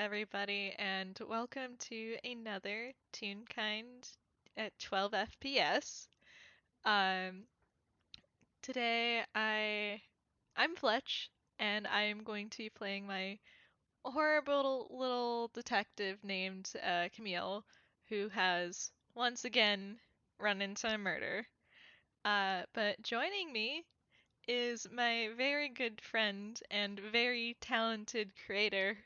everybody, and welcome to another Toonkind at 12 FPS. Um, Today I'm Fletch, and I am going to be playing my horrible little detective named Camille, who has once again run into a murder. But joining me is my very good friend and very talented creator.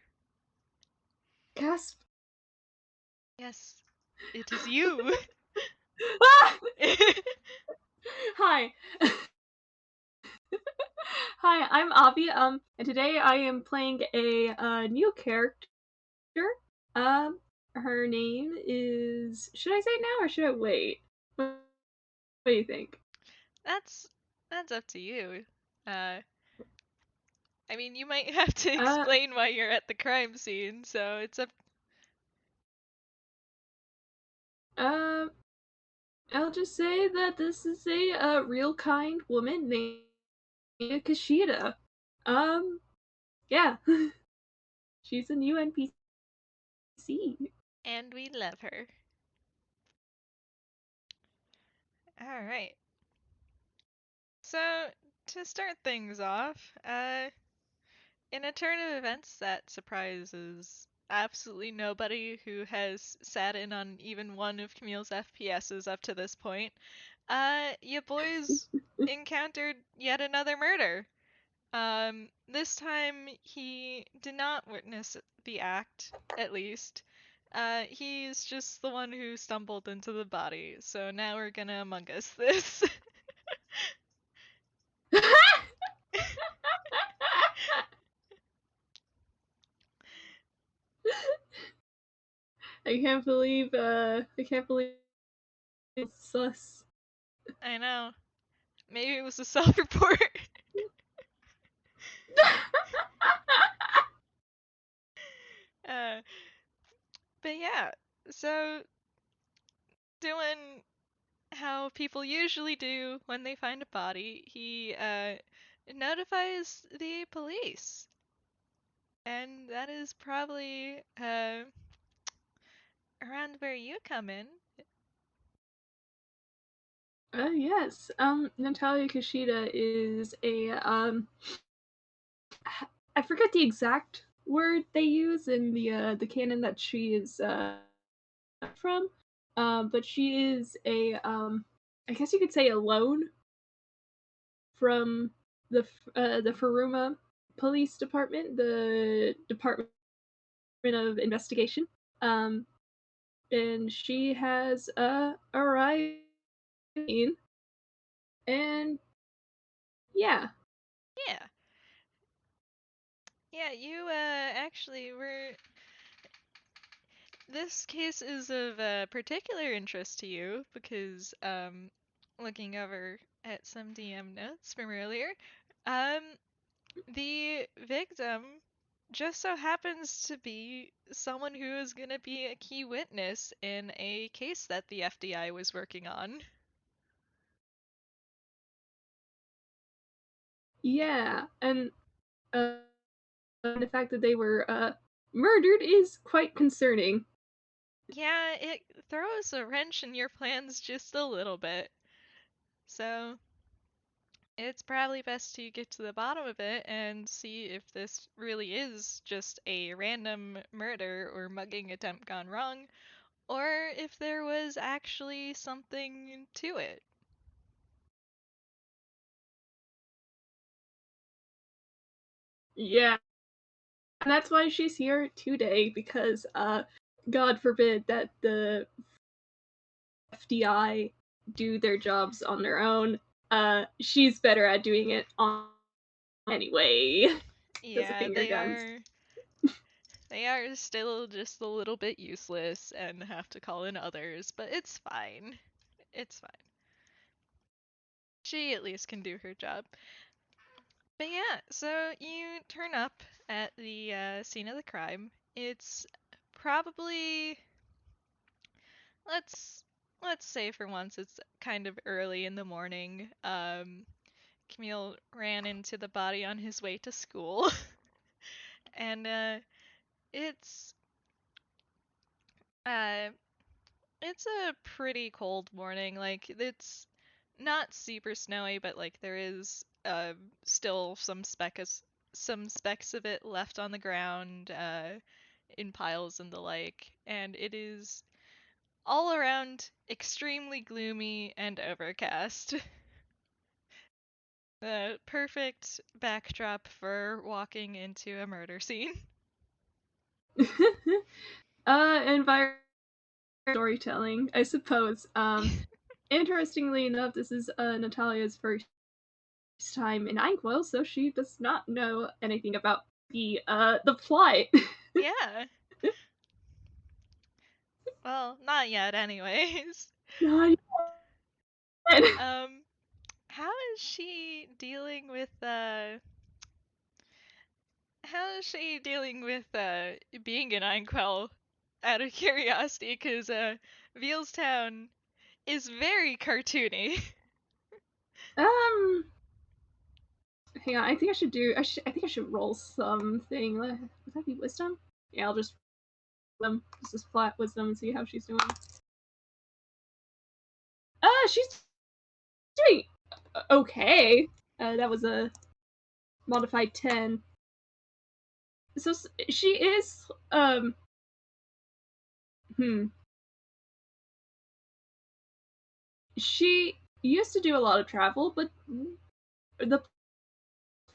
Gasp. Yes, it is you. Ah! Hi. Hi, I'm Avi, and today I am playing a new character. Um, Her name is... Should I say it now or should I wait? What do you think? That's that's up to you. Uh, I mean, you might have to Uh, explain why you're at the crime scene, so it's up. uh, I'll just say that this is a real kind woman named Kashida. Um, yeah. She's a new NPC. And we love her. All right. So to start things off, in a turn of events that surprises absolutely nobody who has sat in on even one of Camille's FPSs up to this point, you boys encountered yet another murder. This time he did not witness the act, at least. He's just the one who stumbled into the body, so now we're gonna Among Us this. I can't believe it's sus. I know. Maybe it was a self-report. uh, but yeah, so doing how people usually do when they find a body, he notifies the police. And that is probably around where you come in. Yes. Natalia Kushida is a I forget the exact word they use in the canon that she is from. But she is a I guess you could say a loan from the Furuma Police Department, the Department of Investigation. Um, and she has arrived, and yeah. Yeah. Yeah, you actually were. This case is of particular interest to you because, looking over at some DM notes from earlier, um, the victim just so happens to be someone who is going to be a key witness in a case that the FDI was working on. Yeah, and the fact that they were murdered is quite concerning. Yeah, it throws a wrench in your plans just a little bit. So, it's probably best to get to the bottom of it and see if this really is just a random murder or mugging attempt gone wrong, or if there was actually something to it. Yeah, and that's why she's here today, because God forbid that the FDI do their jobs on their own. She's better at doing it on anyway. Does a Yeah, finger guns. they are still just a little bit useless and have to call in others, but it's fine. It's fine. She at least can do her job. But yeah, so you turn up at the scene of the crime. It's probably let's let's say for once it's kind of early in the morning. Camille ran into the body on his way to school, and it's uh it's a pretty cold morning. Like it's not super snowy, but like there is still some specks of it left on the ground in piles and the like, and it is all around extremely gloomy and overcast. The perfect backdrop for walking into a murder scene. Environment storytelling, I suppose. Interestingly enough, this is Natalia's first time in Inkwell, so she does not know anything about the plot. Yeah. Well, not yet anyways. Not yet. Um how is she dealing with being in Inkwell out of curiosity cuz Vealstown is very cartoony. um, hang on. I think I should do. I think I should roll something. Would that be wisdom? Yeah, I'll just just flat wisdom and see how she's doing. She's doing okay. That was a modified 10. So she is hmm she used to do a lot of travel, but the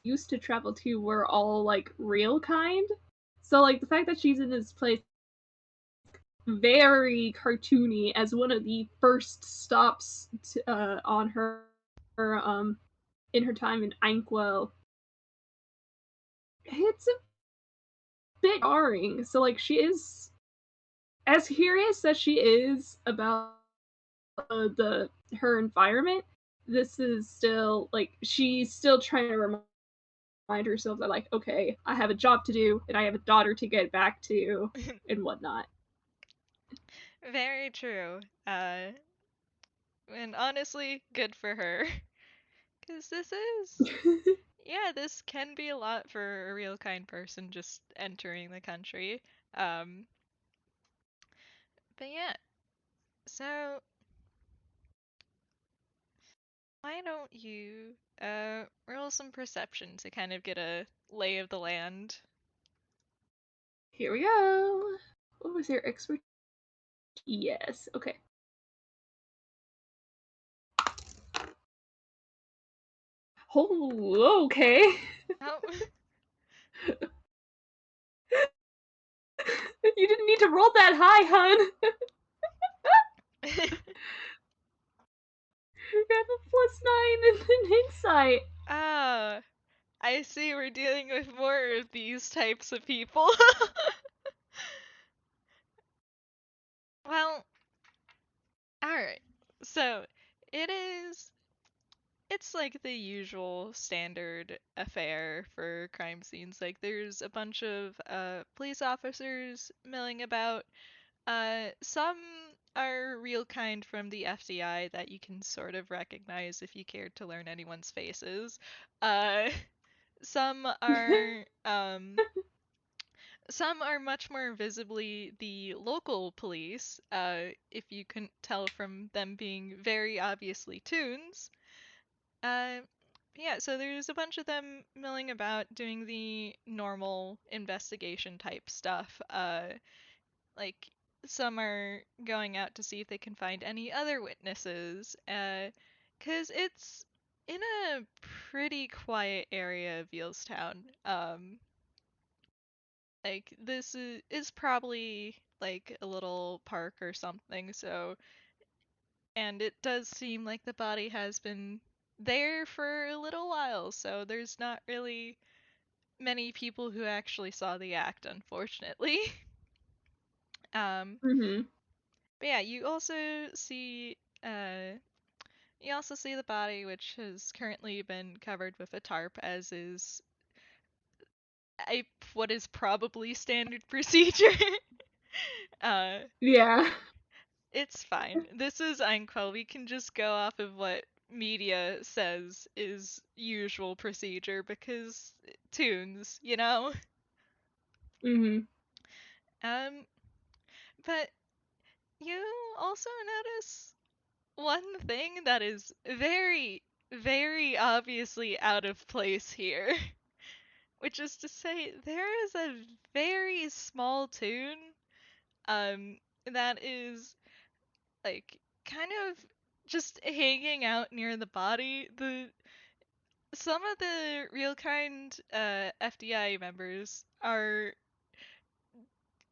used to travel to were all like real kind. So like the fact that she's in this place very cartoony as one of the first stops on her in her time in Inkwell, it's a bit jarring. So like she is as curious as she is about the her environment. This is still like she's still trying to remind herself that like okay, I have a job to do and I have a daughter to get back to and whatnot. Very true. And honestly, good for her. Cuz this can be a lot for a real kind person just entering the country. Um but yeah, so why don't you roll some perception to kind of get a lay of the land? Here we go. What was your expert? Yes. Okay. Oh, okay. Oh. You didn't need to roll that high, hun. You have a +9 in insight. Ah, I see we're dealing with more of these types of people. Well, alright. So, it is. It's like the usual standard affair for crime scenes. Like, there's a bunch of police officers milling about. Some are real kind from the FDI that you can sort of recognize if you cared to learn anyone's faces. Uh, some are some are much more visibly the local police, if you couldn't tell from them being very obviously toons. Uh, yeah, so there's a bunch of them milling about doing the normal investigation type stuff. Like some are going out to see if they can find any other witnesses, 'cause it's in a pretty quiet area of Vealstown. Like is probably like a little park or something, so and it does seem like the body has been there for a little while, so there's not really many people who actually saw the act, unfortunately. um Mm-hmm. but yeah, uh you also see the body, which has currently been covered with a tarp, as is a what is probably standard procedure. uh Yeah. It's fine. This is Einquell. We can just go off of what media says is usual procedure because toons, you know? Mm-hmm. Um, but you also notice one thing that is very, very obviously out of place here, which is to say there is a very small toon that is like kind of just hanging out near the body. The Some of the real kind FDI members are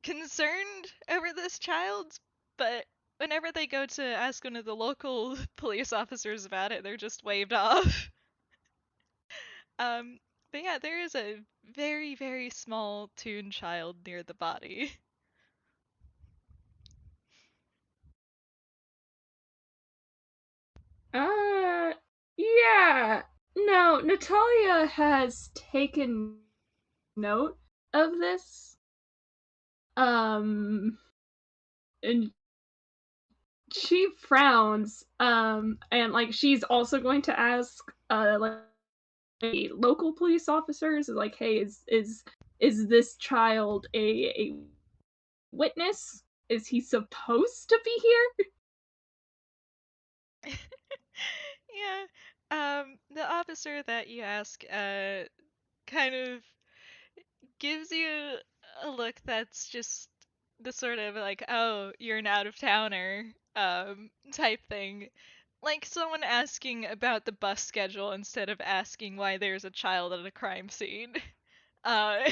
concerned over this child, but whenever they go to ask one of the local police officers about it, they're just waved off. Um, but yeah, there is a very, very small toon child near the body. Uh, yeah. No, Natalia has taken note of this. And she frowns. And like she's also going to ask, like local police officers, like, hey, is this child a witness? Is he supposed to be here? Yeah. The officer that you ask, kind of gives you a look that's just the sort of like, oh, you're an out of towner, type thing. Like someone asking about the bus schedule instead of asking why there's a child at a crime scene. Uh,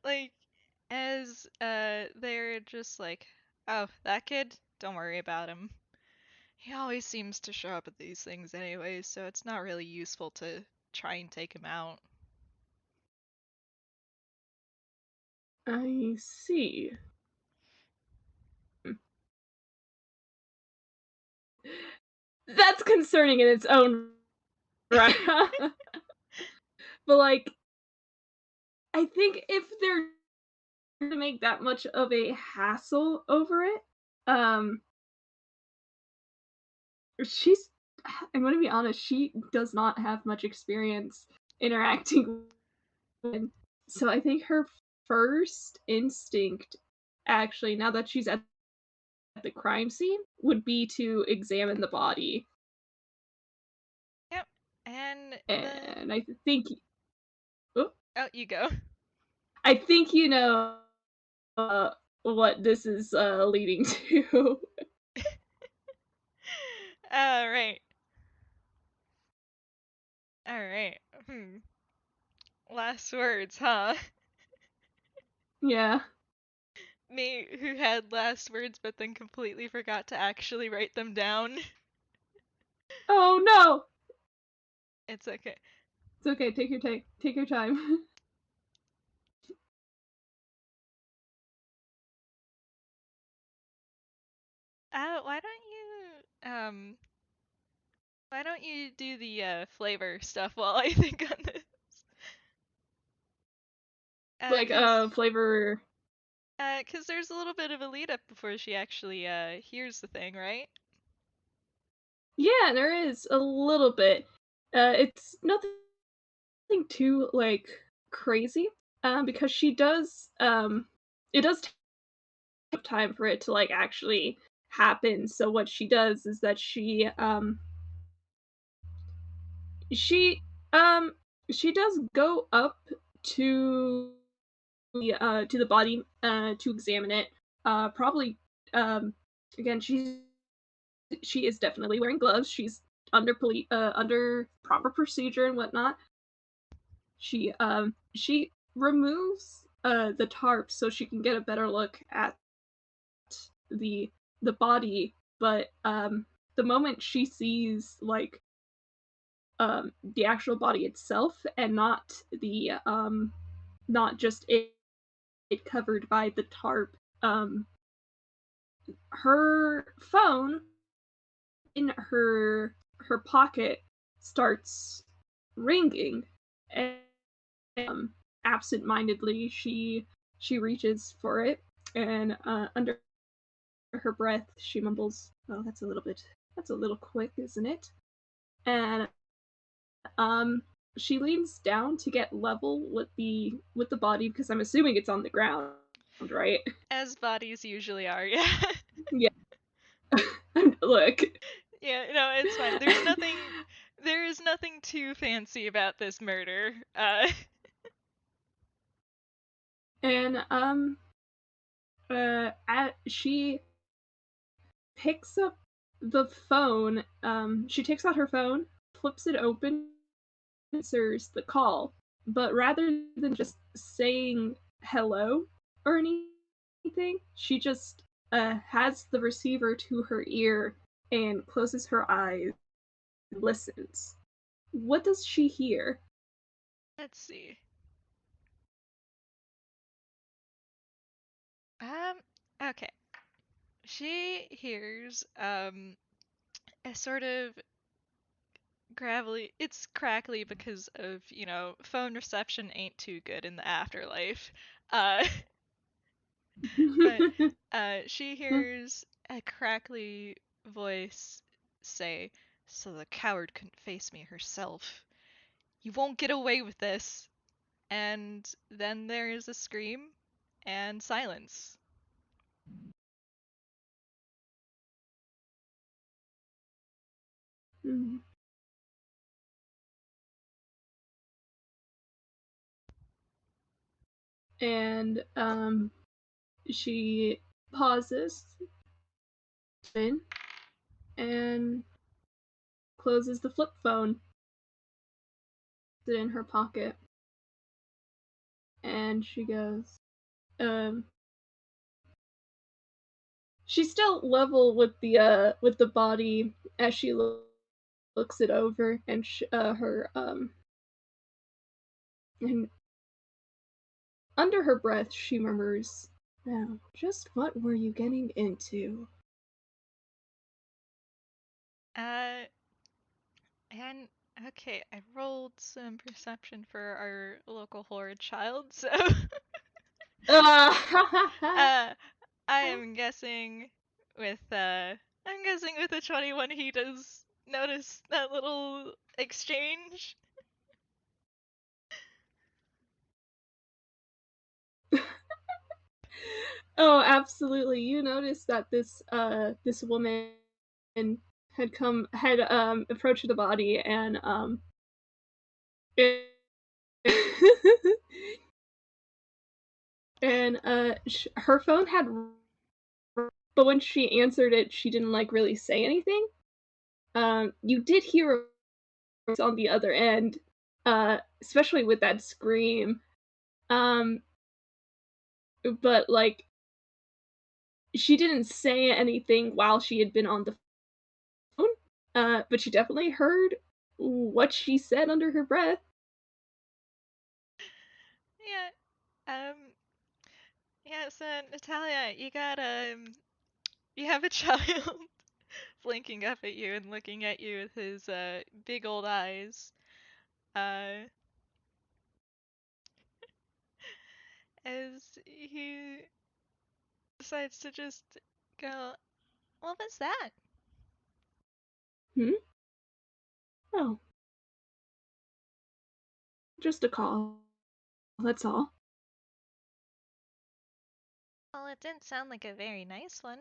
like, as, they're just like, oh, that kid? Don't worry about him. He always seems to show up at these things anyway, so it's not really useful to try and take him out. I see. That's concerning in its own right. But like, I think if they're to make that much of a hassle over it, um, she's. I'm going to be honest. She does not have much experience interacting with. So I think her first instinct, actually, now that she's at the crime scene, would be to examine the body. Yep. And the And I think. Oh, Oh, you go. I think you know uh, what this is leading to. All right. All right. Hmm. Last words, huh? Yeah. Me, who had last words but then completely forgot to actually write them down. Oh no. It's okay. It's okay. Take your time. Why don't why don't you do the flavor stuff while I think on this? Like Cause flavor. cause there's a little bit of a lead up before she actually hears the thing, right? Yeah, there is a little bit. It's nothing too like crazy. Because she does. It does take time for it to like actually happen. So what she does is that she she does go up to to the body to examine it. Probably again she is definitely wearing gloves. She's under proper procedure and whatnot. She removes the tarp so she can get a better look at the the body, but the moment she sees like the actual body itself and not the not just it covered by the tarp, her phone in her pocket starts ringing, and absent-mindedly she reaches for it, and under her breath she mumbles, "Oh, that's a little quick, isn't it?" And she leans down to get level with the body because I'm assuming it's on the ground, right? As bodies usually are, yeah. Yeah. Look. Yeah, no, it's fine. There is nothing too fancy about this murder. And she picks up the phone. She takes out her phone, flips it open, answers the call, but rather than just saying hello or anything, she just has the receiver to her ear and closes her eyes and listens. What does she hear? Let's see. Um, okay. She hears a sort of gravelly, it's crackly because of, phone reception ain't too good in the afterlife. Uh but she hears a crackly voice say, "So the coward couldn't face me herself. You won't get away with this." And then there is a scream and silence. And she pauses and closes the flip phone, puts it in her pocket, and she goes, um, she's still level with the body as she looks it over, and her and under her breath she murmurs, "Now, just what were you getting into?" Uh, and okay, I rolled some perception for our local horrid child, so uh, I am guessing I'm guessing with a 21 he does notice that little exchange. Oh, absolutely. You noticed that this woman had approached the body and it, and her phone had, but when she answered it, she didn't like really say anything. You did hear a voice on the other end, especially with that scream. Um, but like she didn't say anything while she had been on the phone. But she definitely heard what she said under her breath. Yeah. Yeah. So Natalia, you have a child blinking up at you and looking at you with his big old eyes. Uh, as he decides to just go, "What was that?" Hmm? Oh, just a call. That's all. Well, it didn't sound like a very nice one.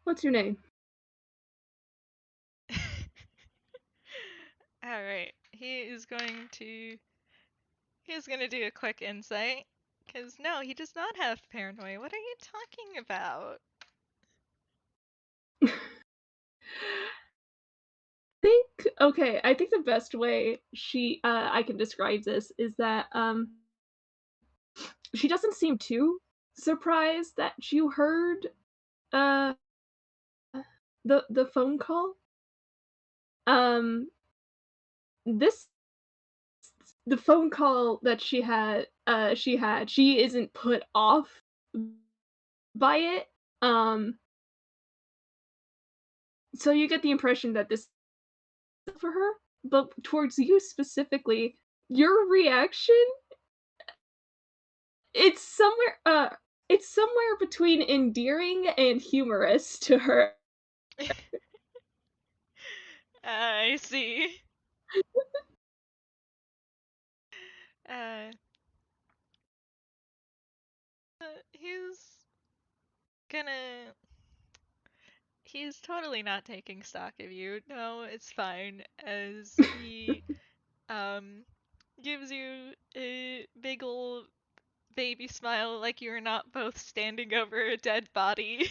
What's your name? All right, he's gonna do a quick insight, cause no, he does not have paranoia. What are you talking about? I think the best way I can describe this is that she doesn't seem too surprised that you heard uh the phone call. Um this the phone call that she isn't put off by it. Um so you get the impression that this is for her, but towards you specifically, your reaction, it's somewhere it's somewhere between endearing and humorous to her. I see. Uh, he's gonna. He's totally not taking stock of you. No, it's fine. As he um gives you a big ol' baby smile, like you're not both standing over a dead body.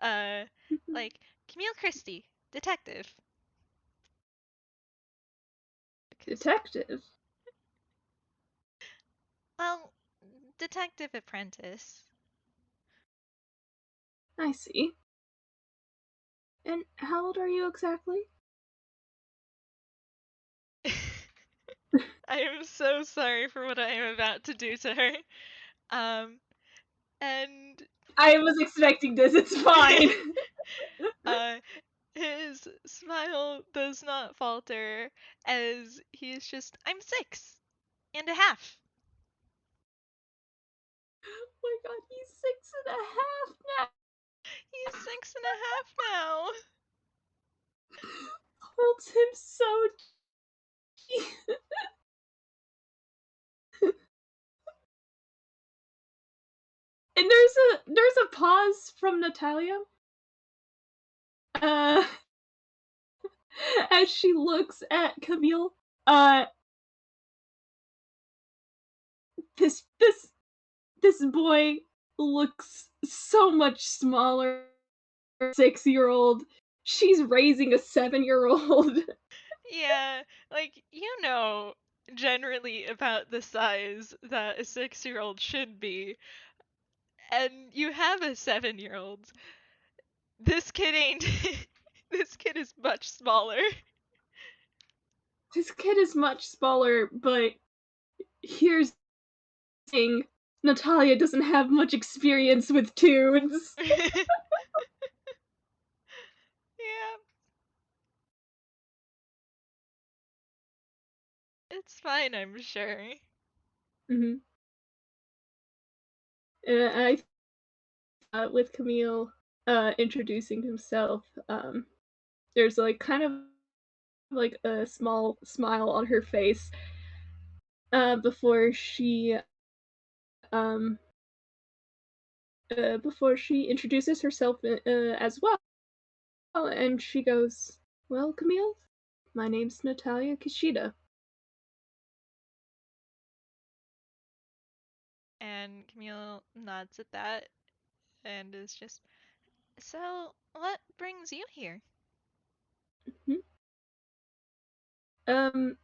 uh, like Camille Christie, detective. Because, Detective. well, detective apprentice. I see. And how old are you exactly? I am so sorry for what I am about to do to her. Um, and I was expecting this. It's fine. uh, his smile does not falter as he is just, I'm 6.5. Oh my god, he's 6.5 now. He's 6.5 now. Holds him so deep. And there's a pause from Natalia. Uh, as she looks at Camille. Uh, this this this boy looks so much smaller. 6-year-old. She's raising a 7-year-old. Yeah, like, generally about the size that a 6-year-old should be, and you have a 7-year-old. This kid ain't. This kid is much smaller. This kid is much smaller, but here's the thing. Natalia doesn't have much experience with toons. Yeah, it's fine, I'm sure. Mm-hmm. I with Camille introducing himself, there's like kind of like a small smile on her face um before she introduces herself as well, and she goes, "Well, Camille, my name's Natalia Kishida." And Camille nods at that and is just, so, what brings you here? Hmm? Um,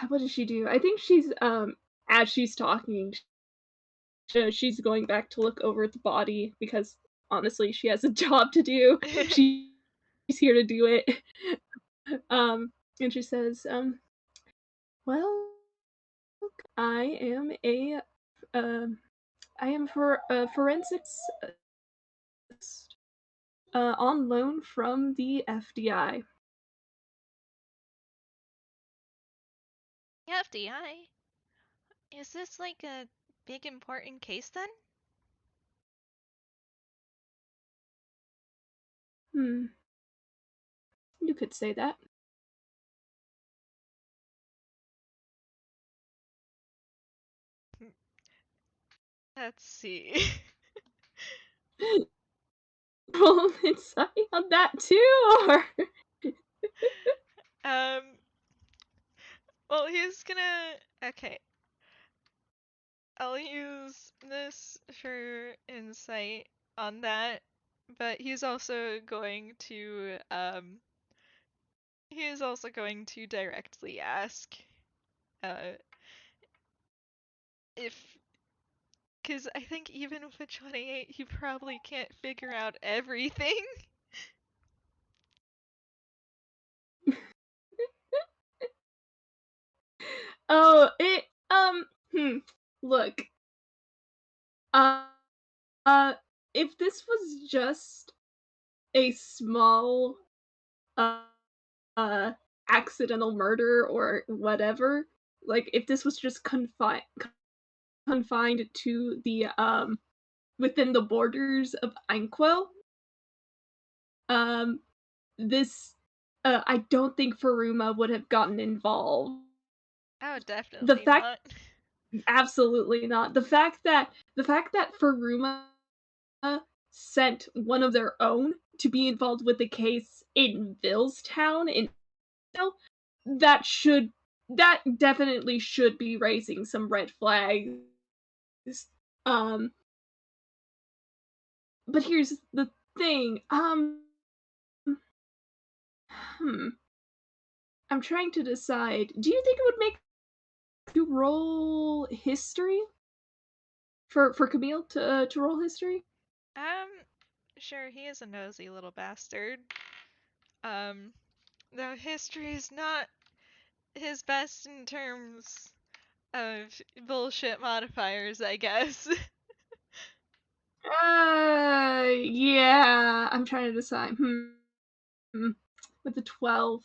what does she do? I think as she's talking, she's going back to look over at the body because honestly, she has a job to do. She's here to do it. And she says, well, I am a, um, I am for a forensics on loan from the FDI. FDI? Is this like a big important case then? Hmm, you could say that. Let's see. Roll an insight on that too, or um, well, he's gonna. Okay, I'll use this for insight on that, but he is also going to directly ask, uh, if, because I think even with a 28, he probably can't figure out everything. oh, hmm. Look, uh, uh, if this was just a small, uh, uh, accidental murder or whatever, like if this was just confined to the within the borders of Anquo. Um, this I don't think Furuma would have gotten involved. Oh, The definitely fact not. Absolutely not. The fact that Furuma sent one of their own to be involved with the case in Villestown in that should that definitely should be raising some red flags. Um, but here's the thing. Hmm. I'm trying to decide. Do you think it would make to roll history for Camille to roll history? Um, sure, he is a nosy little bastard. Um, though history is not his best in terms of bullshit modifiers, I guess. Yeah. I'm trying to decide. With the 12.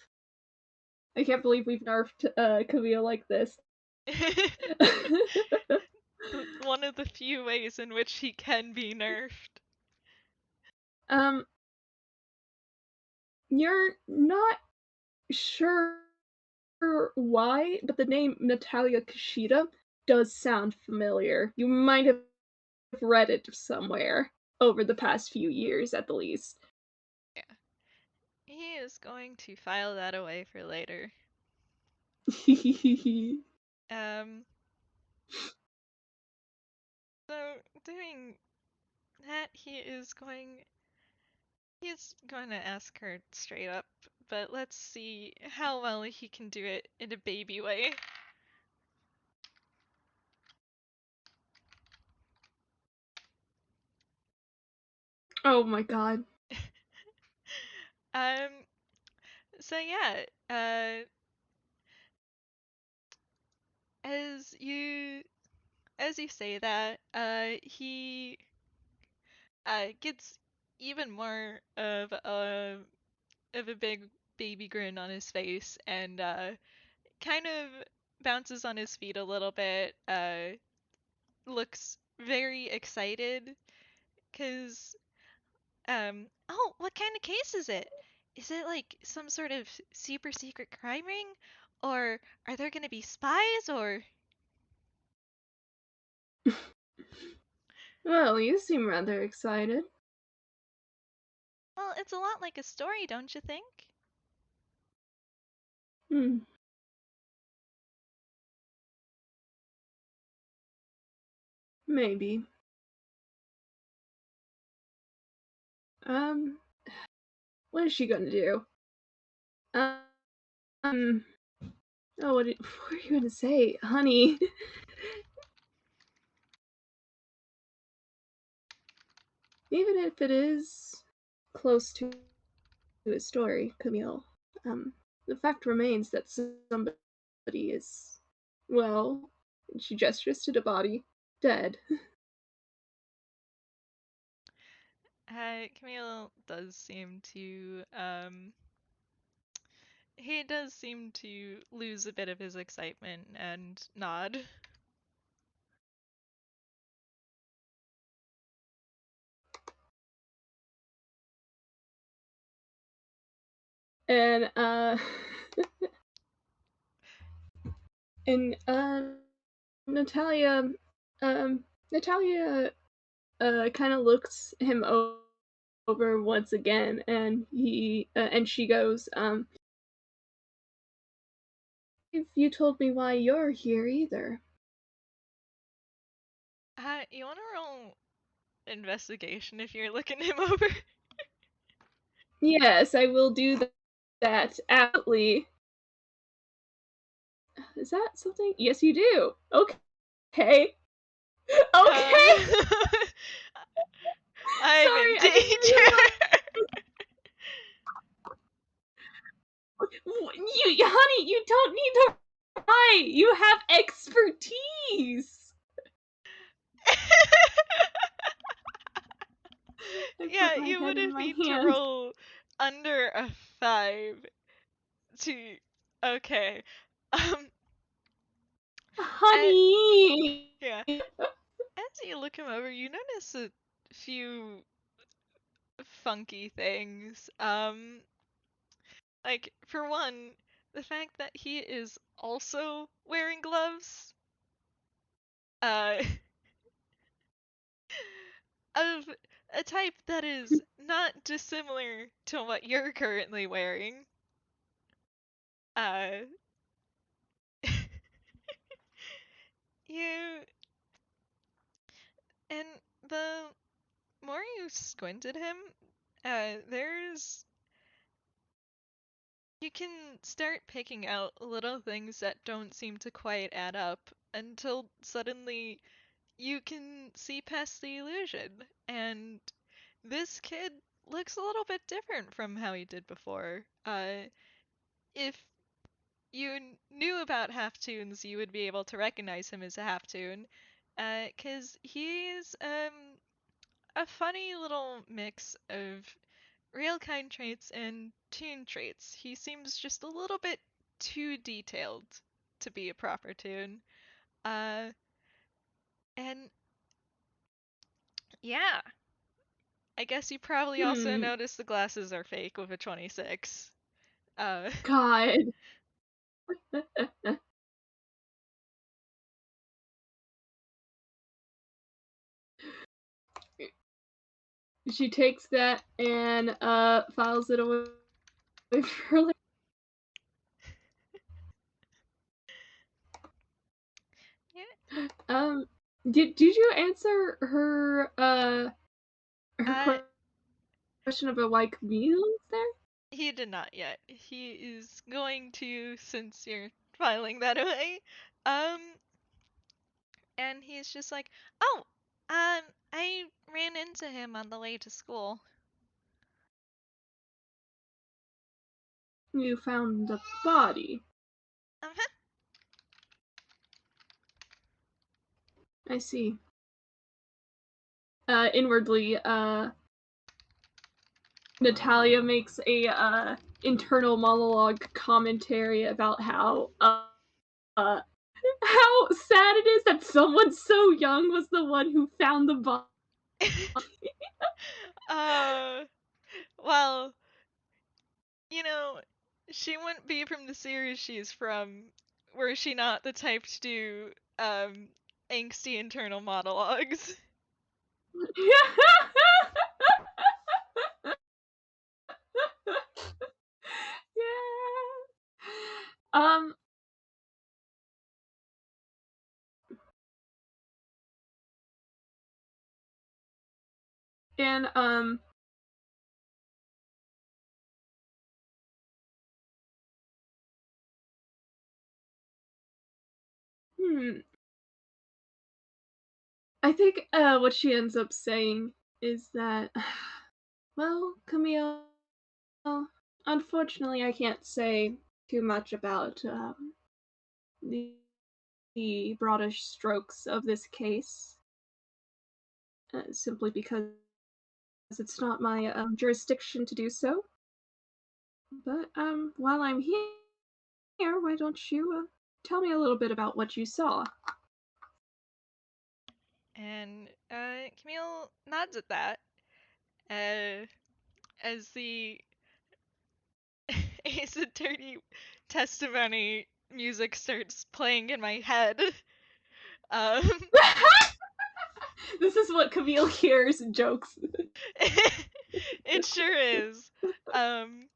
I can't believe we've nerfed Camille like this. One of the few ways in which he can be nerfed. um, you're not sure why, but the name Natalia Kushida does sound familiar. You might have read it somewhere over the past few years, at the least. Yeah. He is going to file that away for later. Um, so doing that, he's going to ask her straight up, but let's see how well he can do it in a baby way. Oh my god. um, so yeah, as you as you say that, he gets even more of a big baby grin on his face and kind of bounces on his feet a little bit. Looks very excited because oh, what kind of case is it? Is it like some sort of super secret crime ring, or are there gonna be spies or? Well, you seem rather excited. Well, it's a lot like a story, don't you think? Hmm, maybe. Um, what is she gonna do? Um, oh, what are you gonna say, honey? Even if it is close to his story, Camille, the fact remains that somebody is, well, and she gestures to the body, dead. Camille does seem to he does seem to lose a bit of his excitement and nod. And, and, Natalia, Natalia, kind of looks him over once again, and she goes, if you told me why you're here either. You want to roll investigation if you're looking him over? Yes, I will do that. Absolutely. Is that something? Yes, you do. Okay. Okay. Uh, I'm in Sorry, I didn't danger. realize. Honey, you don't need to lie. You have expertise. I Yeah, put my you head would in have my need to hands. roll under a 5 to. Okay. Um, and Honey. Yeah. As you look him over, you notice a few funky things. Like, for one, the fact that he is also wearing gloves, uh, of a type that is not dissimilar to what you're currently wearing. Uh, you, and the more you squint at him, there's you can start picking out little things that don't seem to quite add up until suddenly you can see past the illusion. And this kid looks a little bit different from how he did before. If you knew about half-toons, you would be able to recognize him as a half-toon, because he's a funny little mix of real kind traits and toon traits. He seems just a little bit too detailed to be a proper toon. Uh, and yeah, I guess you probably also Hmm. noticed the glasses are fake with a 26. Uh, God. She takes that and files it away for like yeah, um did you answer her uh, question about why Camille is there? he did not yet. He is going to, since you're filing that away. Um, and he's just like, oh, I ran into him on the way to school. You found the body. Uh-huh. I see. Inwardly, Natalia makes a internal monologue commentary about how sad it is that someone so young was the one who found the body. uh, well, you know, she wouldn't be from the series she's from, were she not the type to do, angsty internal monologues. Yeah. Um, and hmm, I think what she ends up saying is that, well, Camille, unfortunately, I can't say too much about the broadish strokes of this case, simply because it's not my jurisdiction to do so. But while I'm here, why don't you tell me a little bit about what you saw? And, Camille nods at that, uh, as the Ace Attorney testimony music starts playing in my head. Um, This is what Camille hears and jokes. it sure is. Um,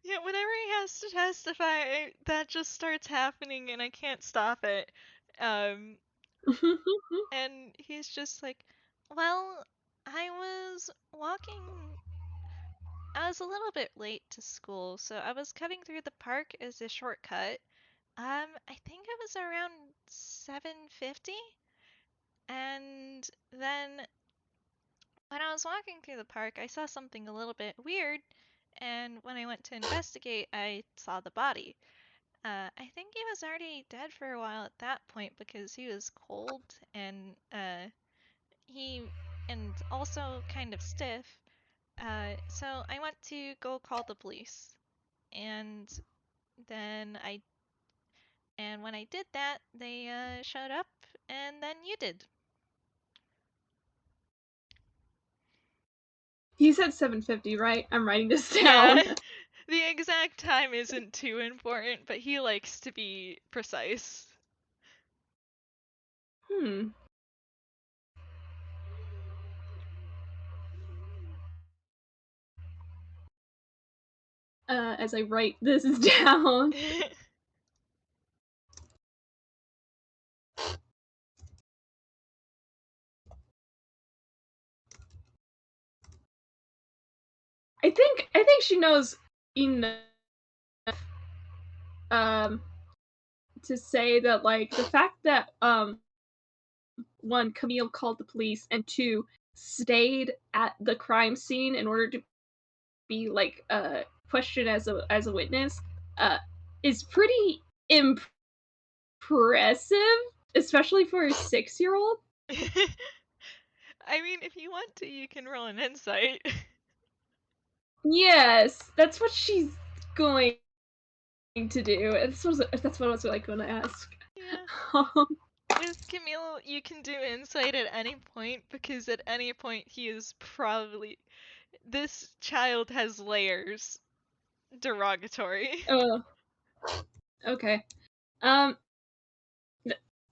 yeah, whenever he has to testify, that just starts happening and I can't stop it. Um, and he's just like, well, I was walking. I was a little bit late to school, so I was cutting through the park as a shortcut. I think it was around 7:50, and then when I was walking through the park, I saw something a little bit weird, and when I went to investigate, I saw the body. I think he was already dead for a while at that point because he was cold and he and also kind of stiff. So I went to go call the police, and then I And when I did that, they showed up, and then you did. He said 7:50, right? I'm writing this Yeah, down. the exact time isn't too important, but he likes to be precise. Hmm. As I write this down. I think she knows enough um to say that like the fact that one, Camille called the police, and two, stayed at the crime scene in order to be like questioned as a witness uh is pretty impressive, especially for a 6-year-old. I mean, if you want to, you can roll an insight. Yes, that's what she's going to do. That's what I was like going to ask. Yeah. Um, With Camille, you can do insight at any point because at any point he is probably. This child has layers. Derogatory. uh, okay. Um,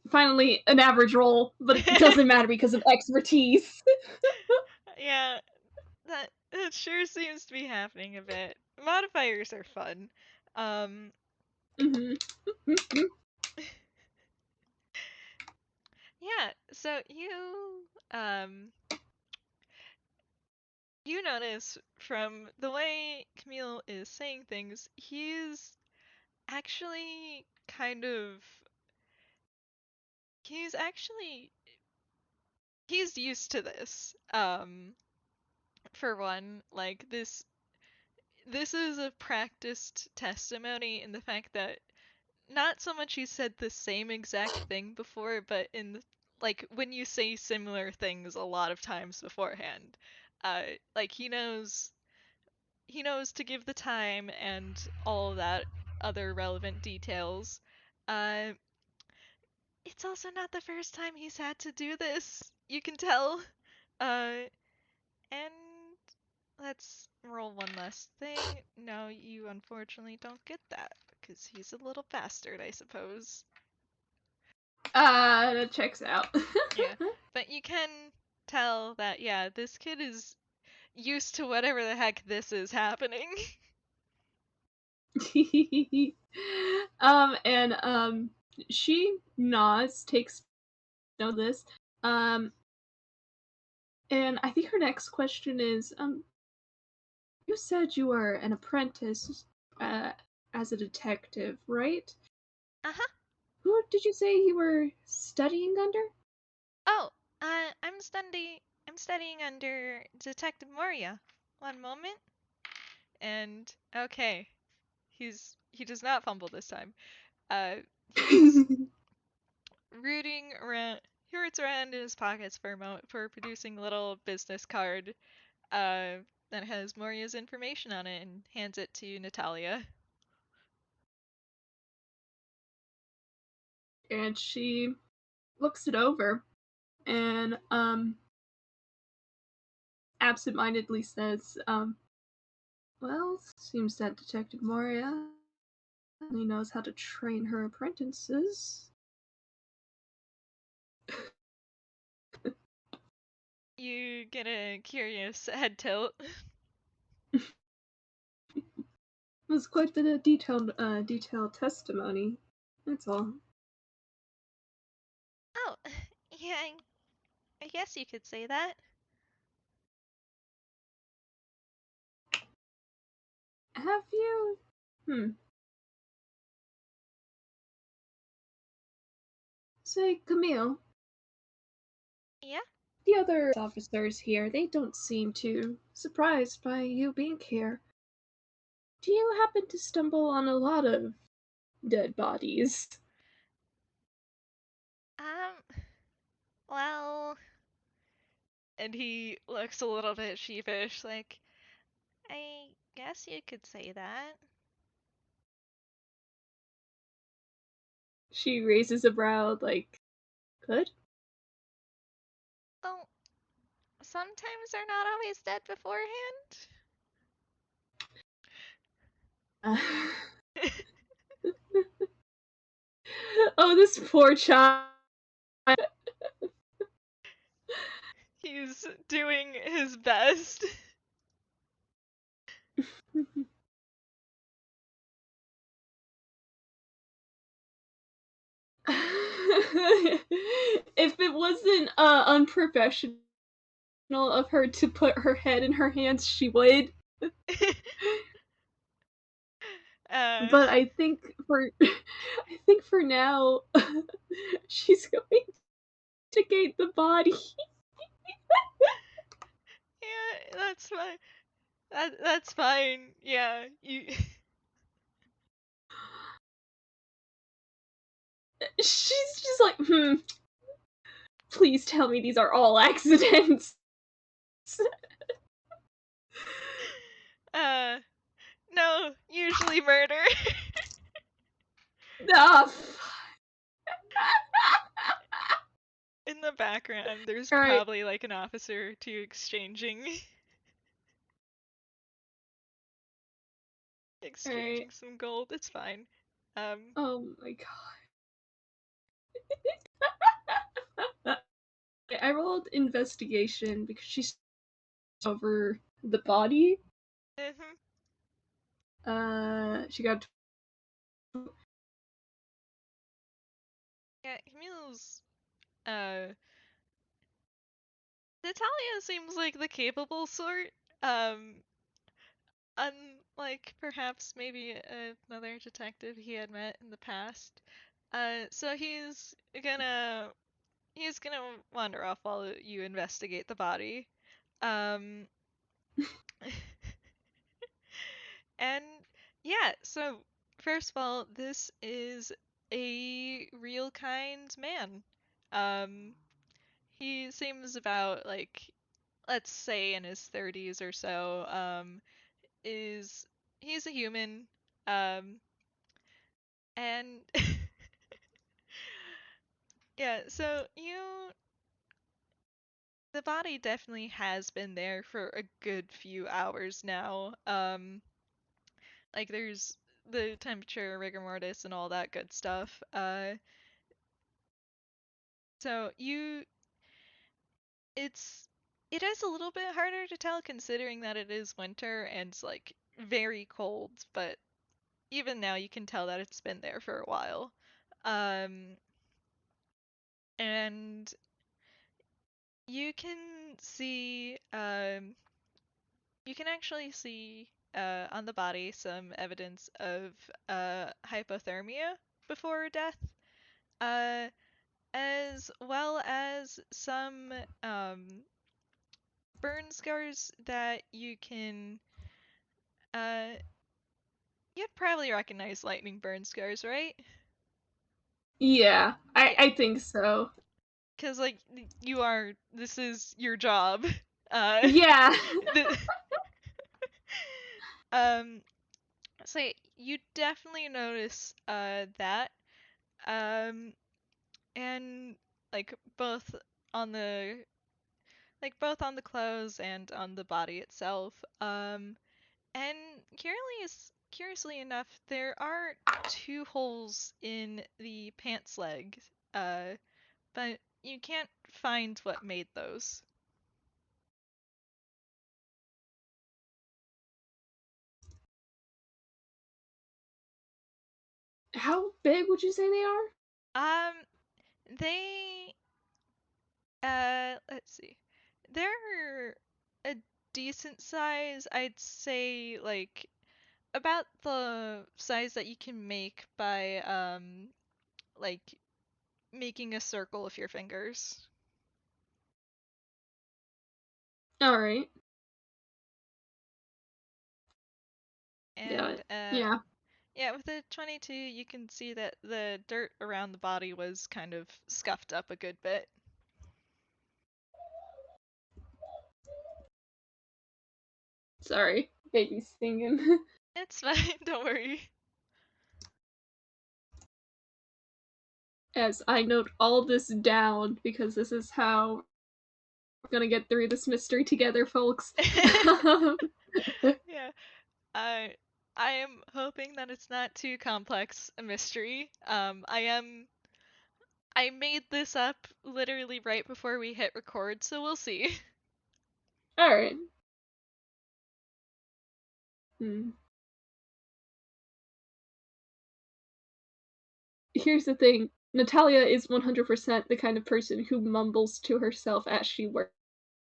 Finally, an average roll, but it doesn't matter because of expertise. Yeah, that sure seems to be happening a bit. Modifiers are fun. Um, Mm-hmm. yeah, so um you notice from the way Camille is saying things, he's actually kind of he's actually he's used to this. For one, like this is a practiced testimony in the fact that not so much he said the same exact thing before, but like when you say similar things a lot of times beforehand, like he knows to give the time and all of that other relevant details. Uh, it's also not the first time he's had to do this. You can tell. And let's roll one last thing. No, you unfortunately don't get that because he's a little bastard, I suppose. That checks out. Yeah, but you can tell that, yeah, this kid is used to whatever the heck this is happening. And she nods, takes note of this. Um, and I think her next question is, you said you were an apprentice, uh, as a detective, right? Uh huh. Who did you say you were studying under? Oh, I'm studying under Detective Moria. One moment. And okay, he does not fumble this time. He's rooting around. He roots around in his pockets for a moment for producing a little business card that has Moria's information on it and hands it to Natalia. And she looks it over and absentmindedly says, well, seems that Detective Moria only knows how to train her apprentices. You get a curious head tilt. It was quite the detailed testimony. That's all. Oh, yeah, I guess you could say that. Have you? Hmm. Say, Camille, Yeah? the other officers here, they don't seem too surprised by you being here. Do you happen to stumble on a lot of dead bodies? Um, well, and he looks a little bit sheepish, like, I guess you could say that. She raises a brow, like, good? Well, sometimes they're not always dead beforehand. Uh, oh, this poor child. He's doing his best. If it wasn't unprofessional of her to put her head in her hands, she would. uh, But I think for I think for now she's going to investigate the body. yeah, that's fine. That's fine. Yeah, you. She's just like, please tell me these are all accidents. uh, no, usually murder. Ah, In the background, there's alright, probably like an officer or two exchanging alright. some gold. It's fine. Oh my god. I rolled investigation because she's over the body. Mhm. She got Yeah, Camille's. Uh, Natalia seems like the capable sort. Um, unlike perhaps maybe another detective he had met in the past. So he's gonna wander off while you investigate the body. Um, and yeah, so first of all, this is a real kind man. Um, he seems about like let's say in his 30s or so. Is he's a human. Um, and yeah, so the body definitely has been there for a good few hours now. Like there's the temperature, rigor mortis, and all that good stuff. So it's it is a little bit harder to tell considering that it is winter and it's like very cold, but even now you can tell that it's been there for a while. Um, and you can see you can actually see on the body some evidence of hypothermia before death, uh, as well as some burn scars that you can. Uh, you'd probably recognize lightning burn scars, right? yeah, Yeah, I think so. because like you are. This is your job. Uh, Yeah. the, um. So you definitely notice that um and like on the both on the clothes and on the body itself. And curiously enough, there are two holes in the pants leg, uh, but you can't find what made those. How big would you say they are? Um, they let's see, they're a decent size. I'd say like about the size that you can make by like making a circle with your fingers. Alright. Yeah. And Yeah. yeah, with the 22 you can see that the dirt around the body was kind of scuffed up a good bit. Sorry. Baby's singing. It's fine, don't worry. as I note all this down because this is how we're gonna get through this mystery together, folks. Yeah. I I am hoping that it's not too complex a mystery. I made this up literally right before we hit record, so we'll see. All right. Hmm. Here's the thing. Natalia is 100% the kind of person who mumbles to herself as she works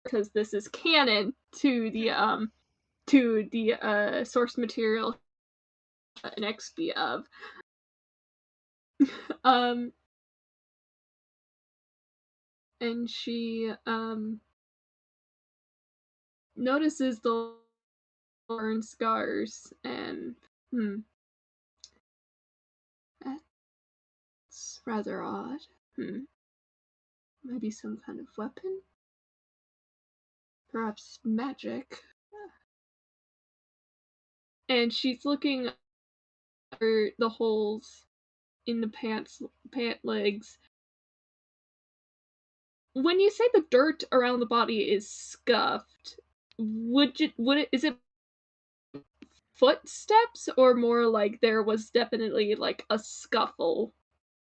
because this is canon to the source material an XP of. Um and she notices the burn scars and that's rather odd. Maybe some kind of weapon? Perhaps magic. And she's looking for the holes in the pant legs. When you say the dirt around the body is scuffed, would it is it footsteps or more like there was definitely like a scuffle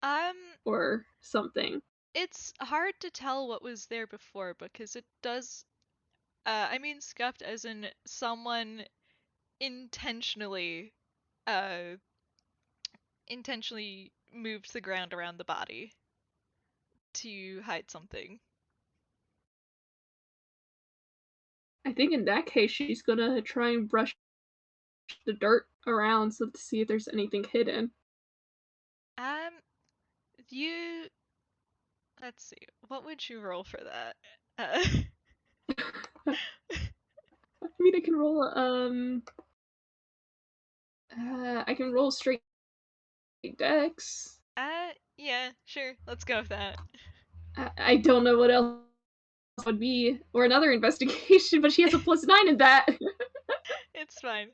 Um, or something? it's hard to tell what was there before because it does I mean scuffed as in someone intentionally uh intentionally moved the ground around the body to hide something. I think in that case she's gonna try and brush the dirt around so to see if there's anything hidden. Um, you let's see. What would you roll for that? Uh, I mean, I can roll straight dex. yeah, sure. Let's go with that. I don't know what else would be, or another investigation, but she has a +9 in that. It's fine.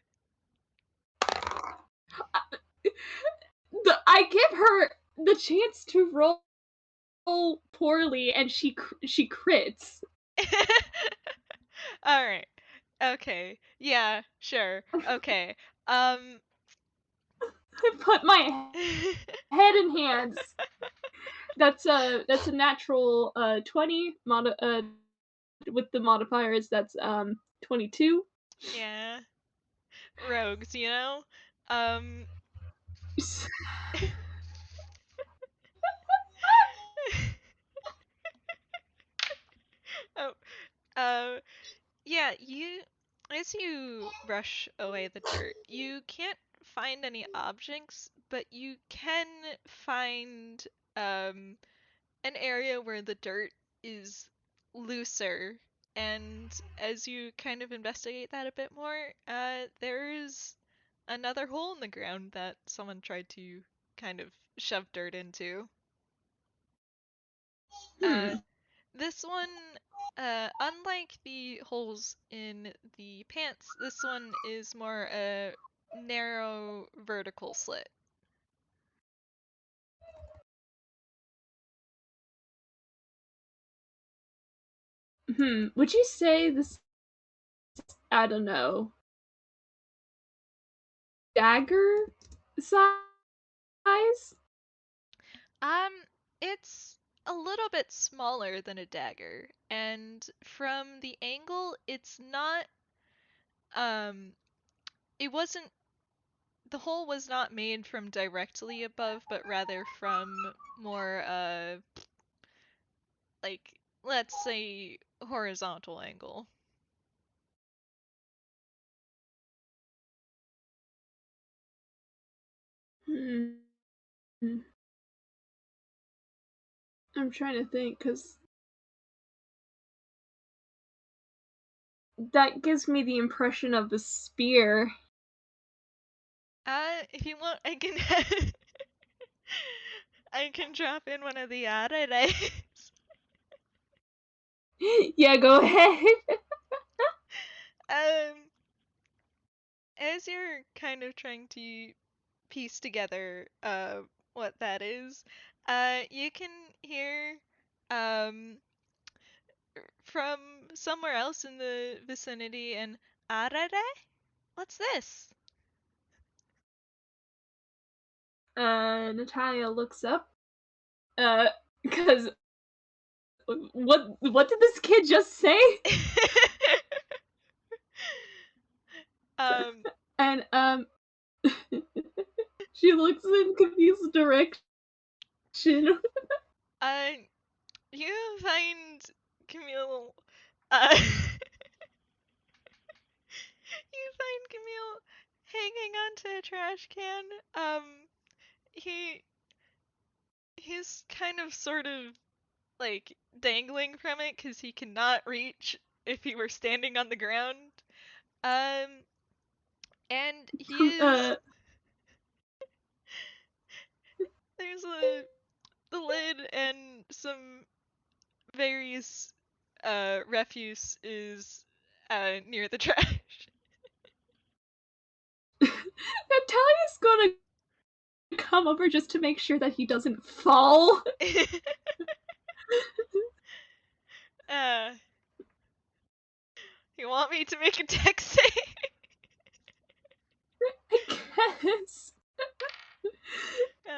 I give her the chance to roll poorly, and she crits. All right. Okay. Yeah, sure. Okay. Um I put my head in hands. That's a natural 20 with the modifiers. That's 22. yeah, rogues, you know? Um Oh, uh yeah, you as you brush away the dirt, you can't find any objects, but you can find um an area where the dirt is looser. And as you kind of investigate that a bit more, there's another hole in the ground that someone tried to kind of shove dirt into. Uh, Hmm. this one, unlike the holes in the pants, this one is more a narrow vertical slit. Would you say this? I don't know. Dagger size? Um, it's a little bit smaller than a dagger, and from the angle, it's not, um, it wasn't, the hole was not made from directly above, but rather from more, like, let's say, horizontal angle. Hmm. I'm trying to think because that gives me the impression of the spear. If you want, I can, I can drop in one of the added Yeah, go ahead. Um, as you're kind of trying to piece together what that is, You can hear um from somewhere else in the vicinity an arare? What's this? Natalia looks up. Because what did this kid just say? um, And she looks in Camille's direction. uh, you find Camille, you find Camille hanging onto a trash can. He, he's kind of sort of like dangling from it because he cannot reach if he were standing on the ground. Um, and he is, uh, there's the lid and some various refuse is near the trash. Natalia's gonna come over just to make sure that he doesn't fall. uh, you want me to make a text save? I guess.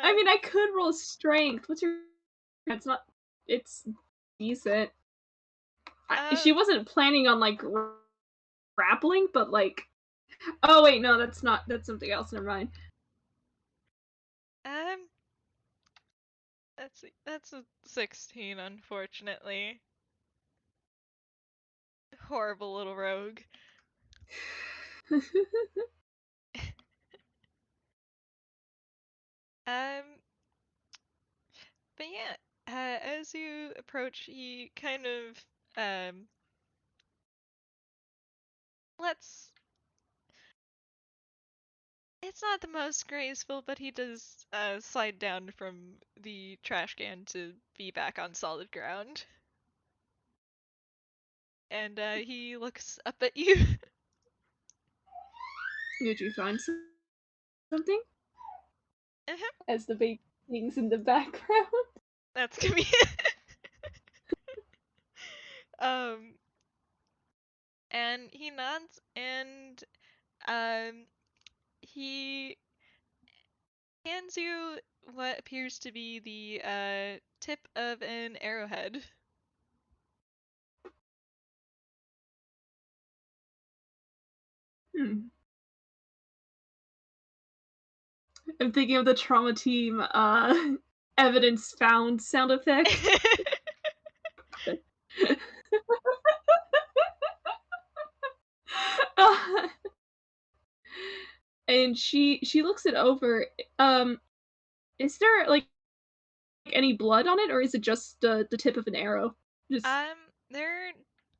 I mean, I could roll strength. What's your? It's not. It's decent. She um, wasn't planning on like grappling, but like. Oh wait, no, that's not. That's something else. Never mind. um, that's a 16, unfortunately. Horrible little rogue. Um, but yeah, as you approach, he kind of um, let's. It's not the most graceful, but he does slide down from the trash can to be back on solid ground. And he looks up at you. Did you find something? Uh-huh. As the baby sings in the background. That's Camille. um, and he nods, and he hands you what appears to be the tip of an arrowhead. Hmm. I'm thinking of the trauma team evidence found sound effect. And she looks it over. Um, is there like any blood on it, or is it just the tip of an arrow? Just There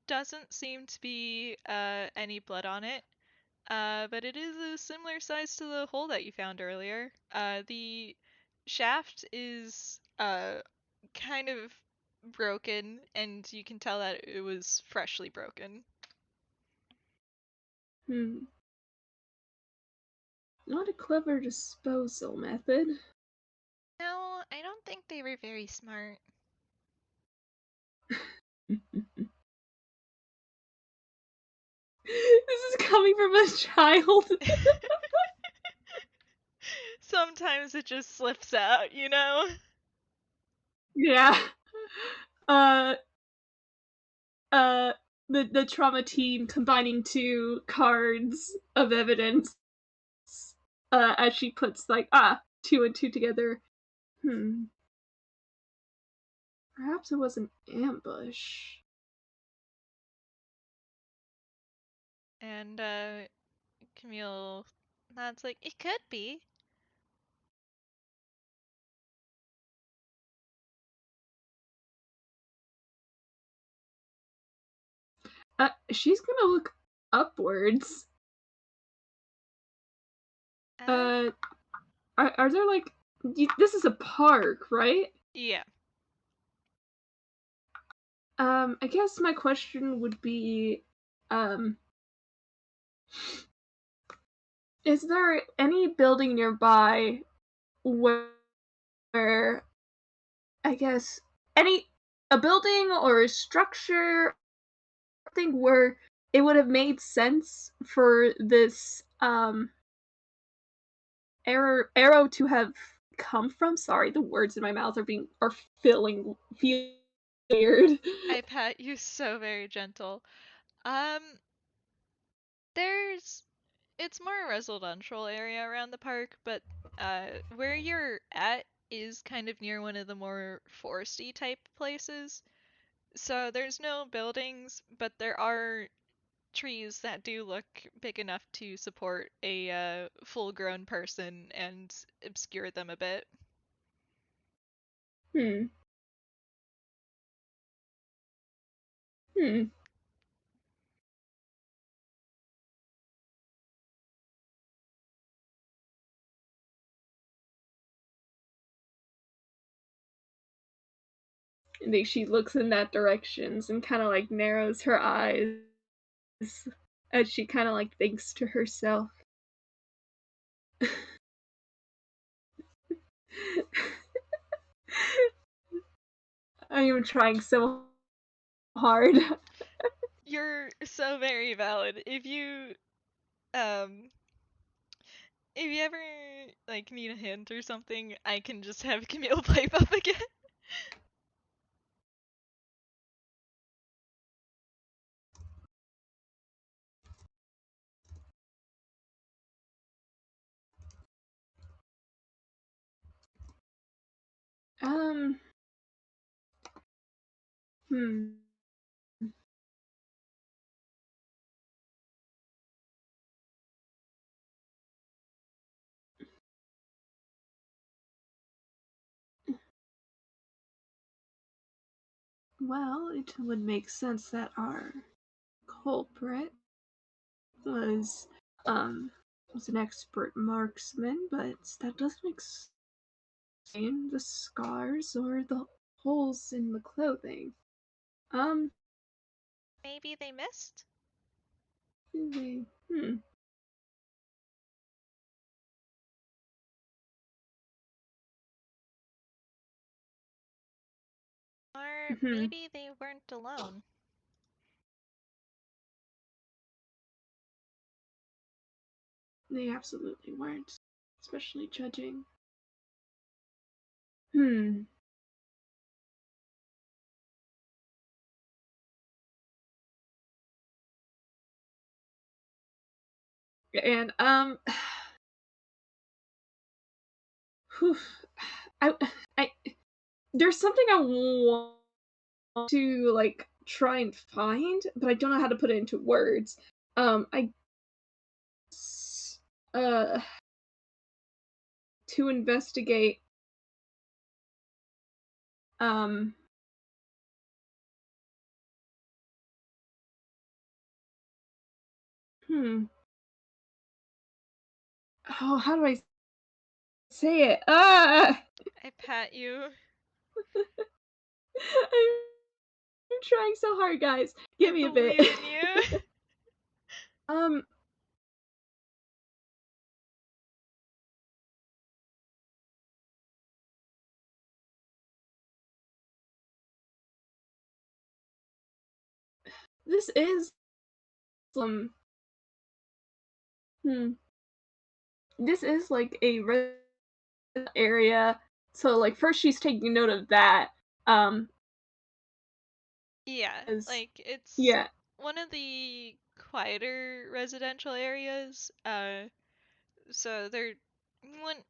doesn't seem to be any blood on it. But it is a similar size to the hole that you found earlier. The shaft is kind of broken, and you can tell that it was freshly broken. hmm, not a clever disposal method. No, I don't think they were very smart. This is coming from a child. Sometimes it just slips out, you know? Yeah. Uh, uh, the trauma team combining two cards of evidence. As she puts like two and two together. Hmm. Perhaps it was an ambush. And Camille nods like, it could be. She's gonna look upwards. Um, Uh, are there like this is a park, right? yeah. I guess my question would be, um, is there any building nearby where I guess a building or a structure, something where it would have made sense for this arrow to have come from. Sorry, the words in my mouth are feel weird. I pat you so very gentle. Um, there's it's more a residential area around the park, but where you're at is kind of near one of the more foresty type places. So there's no buildings, but there are trees that do look big enough to support a full-grown person and obscure them a bit. Hmm. Hmm. And then she looks in that direction and kind of like narrows her eyes as she kind of like thinks to herself. I am trying so hard. You're so very valid. Um if you ever like need a hint or something, I can just have Camille pipe up again. Um. Hmm. Well, it would make sense that our culprit was um was an expert marksman, but that doesn't explain the scars or the holes in the clothing. Um, Maybe they missed? hmm. Or Hmm. maybe they weren't alone. They absolutely weren't, especially judging. Hmm. And whew, I, I, there's something I want to like try and find, but I don't know how to put it into words. I uh to investigate um hmm oh how do I say it? I pat you. I'm trying so hard, guys. I Give me a bit. believe in you. um this is um hmm this is like a red area. So like first she's taking note of that. Um Yeah, as like it's yeah, one of the quieter residential areas. So there wouldn't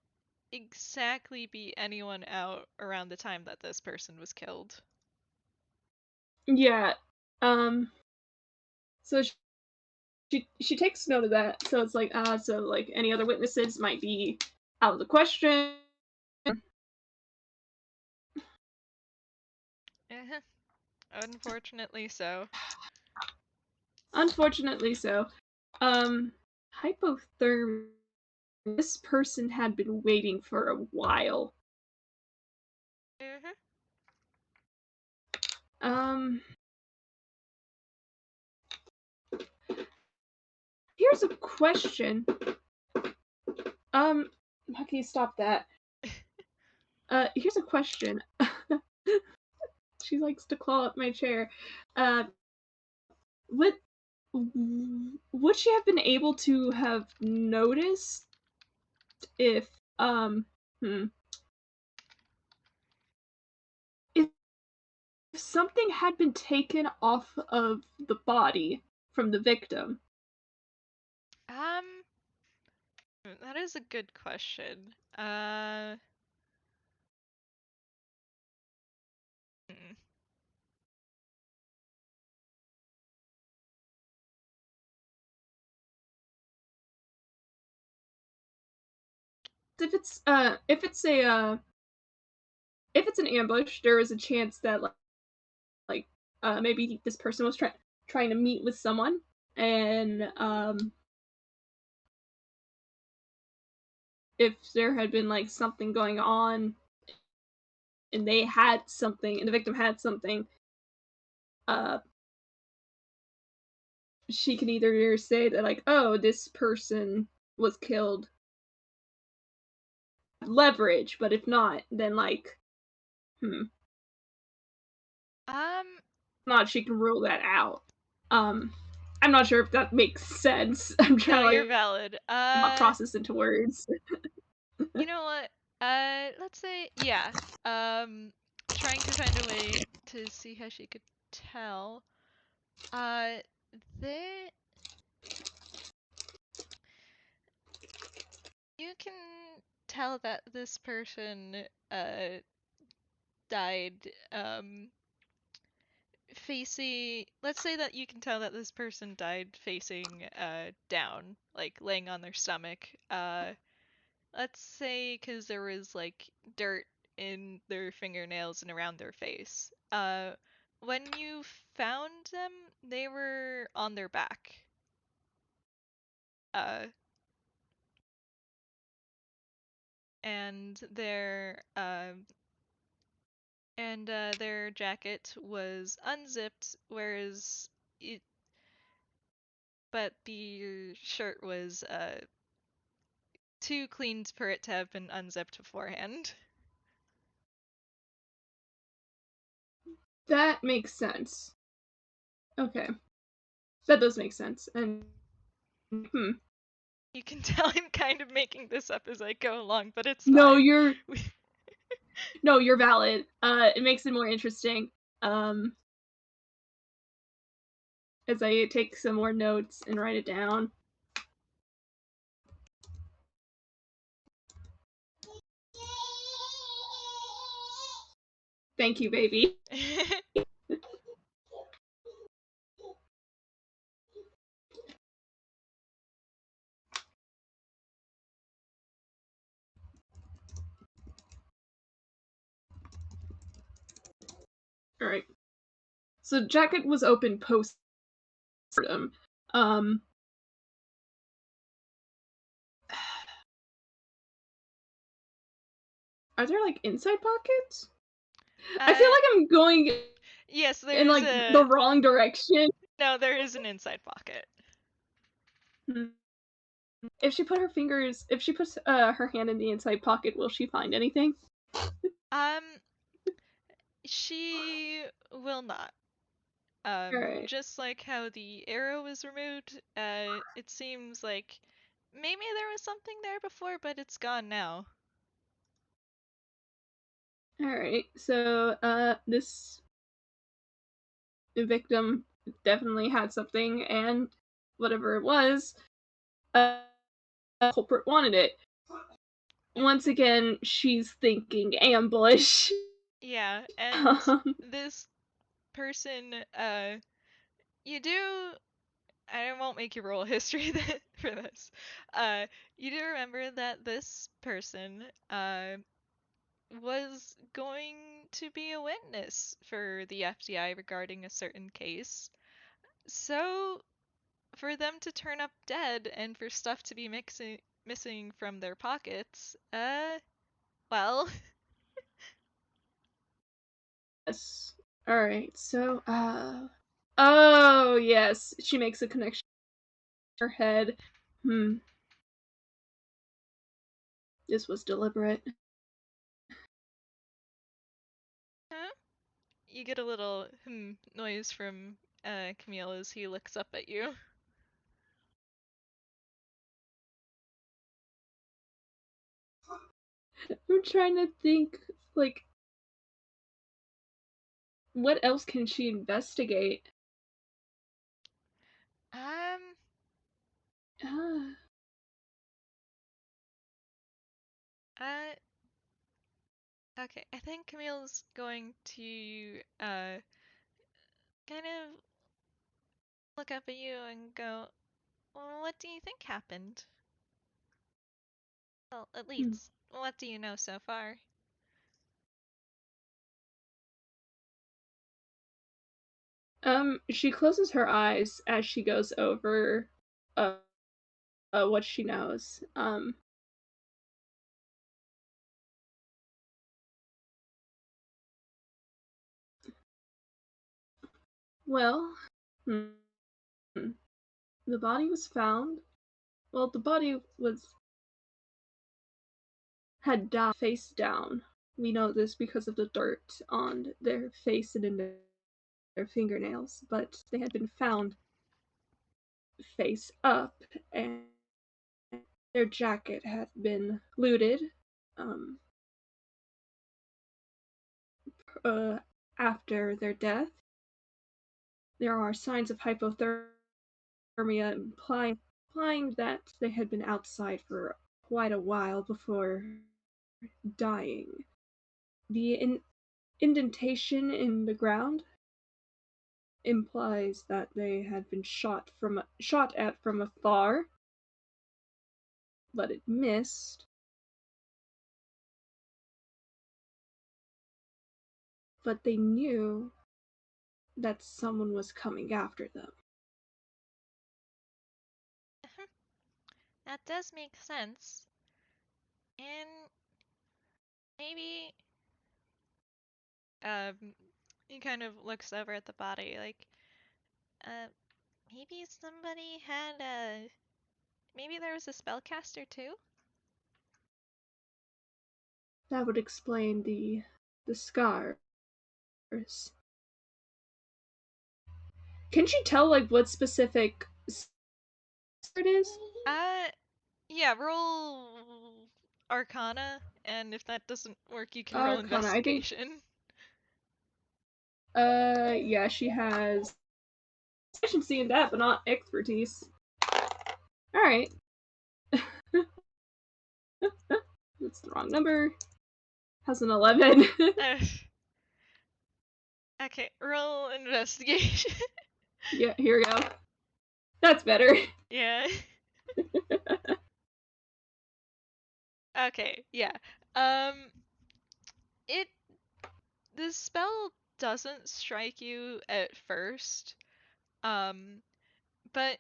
exactly be anyone out around the time that this person was killed. yeah. Um so she takes note of that. So it's like so like any other witnesses might be out of the question. Uh-huh. Unfortunately so. Unfortunately so. Hypothermia. This person had been waiting for a while. Uh-huh. Um, here's a question. Um, how can you stop that? Here's a question. She likes to claw up my chair. Uh, what would she have been able to have noticed if hmm, if something had been taken off of the body from the victim? Um, that is a good question. Hmm. If it's an ambush, there is a chance that like maybe this person was trying to meet with someone, and if there had been like something going on and they had something and the victim had something, uh she can either say that like, oh, this person was killed leverage, but if not, then like, hmm, Um, not she can rule that out. Um, I'm not sure if that makes sense. I'm no, trying to you're like valid. not process into words. You know what? Let's say, yeah. Trying to find a way to see how she could tell. Uh, they, you can tell that this person, died, facing, let's say that you can tell that this person died facing, down, like laying on their stomach. Let's say because there was like dirt in their fingernails and around their face. When you found them, they were on their back. Uh, and their jacket was unzipped, whereas it, but the shirt was too clean for it to have been unzipped beforehand. That makes sense. Okay, that does make sense. And hmm, You can tell I'm kind of making this up as I go along, but it's no, fine. you're no, you're valid. It makes it more interesting. Um, as I take some more notes and write it down. Thank you, baby. All right. So jacket was open post mortem. Um, are there like inside pockets? I feel uh, like I'm going yes, there in is like the a wrong direction. no, there is an inside pocket. Hmm. If she puts her hand in the inside pocket, will she find anything? Um, she will not. All right, Just like how the arrow was removed, it seems like maybe there was something there before, but it's gone now. all right. So this victim definitely had something, and whatever it was, uh, the culprit wanted it. Once again, she's thinking ambush. Yeah, and um, this person, you do. I won't make you roll a history for this. You do remember that this person, was going to be a witness for the FBI regarding a certain case. So, for them to turn up dead and for stuff to be missing from their pockets, well, yes. All right. So, oh yes, she makes a connection in her head. Hmm. This was deliberate. huh? you get a little noise from Camille as he looks up at you. I'm trying to think, like, what else can she investigate? Um, Uh, uh, okay, I think Camille's going to kind of look up at you and go, well, what do you think happened? Well, at hmm. least, what do you know so far? She closes her eyes as she goes over uh, what she knows. Well, hmm, the body was found. Well, the body was had died face down. We know this because of the dirt on their face and in their fingernails, but they had been found face up, and their jacket had been looted. Um, After their death, there are signs of hypothermia implying that they had been outside for quite a while before dying. The indentation in the ground implies that they had been shot at from afar, but it missed. But they knew that someone was coming after them. That does make sense. And maybe, um, he kind of looks over at the body, like, uh, maybe somebody had a. Maybe there was a spellcaster too? That would explain the scars. Can she tell like what specific it is? Uh, yeah, roll Arcana, and if that doesn't work, you can roll Arcana. I think. Investigation. Yeah, she has proficiency in that, but not expertise. All right, that's the wrong number. Has an 11. Uh, okay, roll Investigation. Yeah, here we go. That's better. Yeah. Okay, yeah. Um, it the spell doesn't strike you at first. Um, but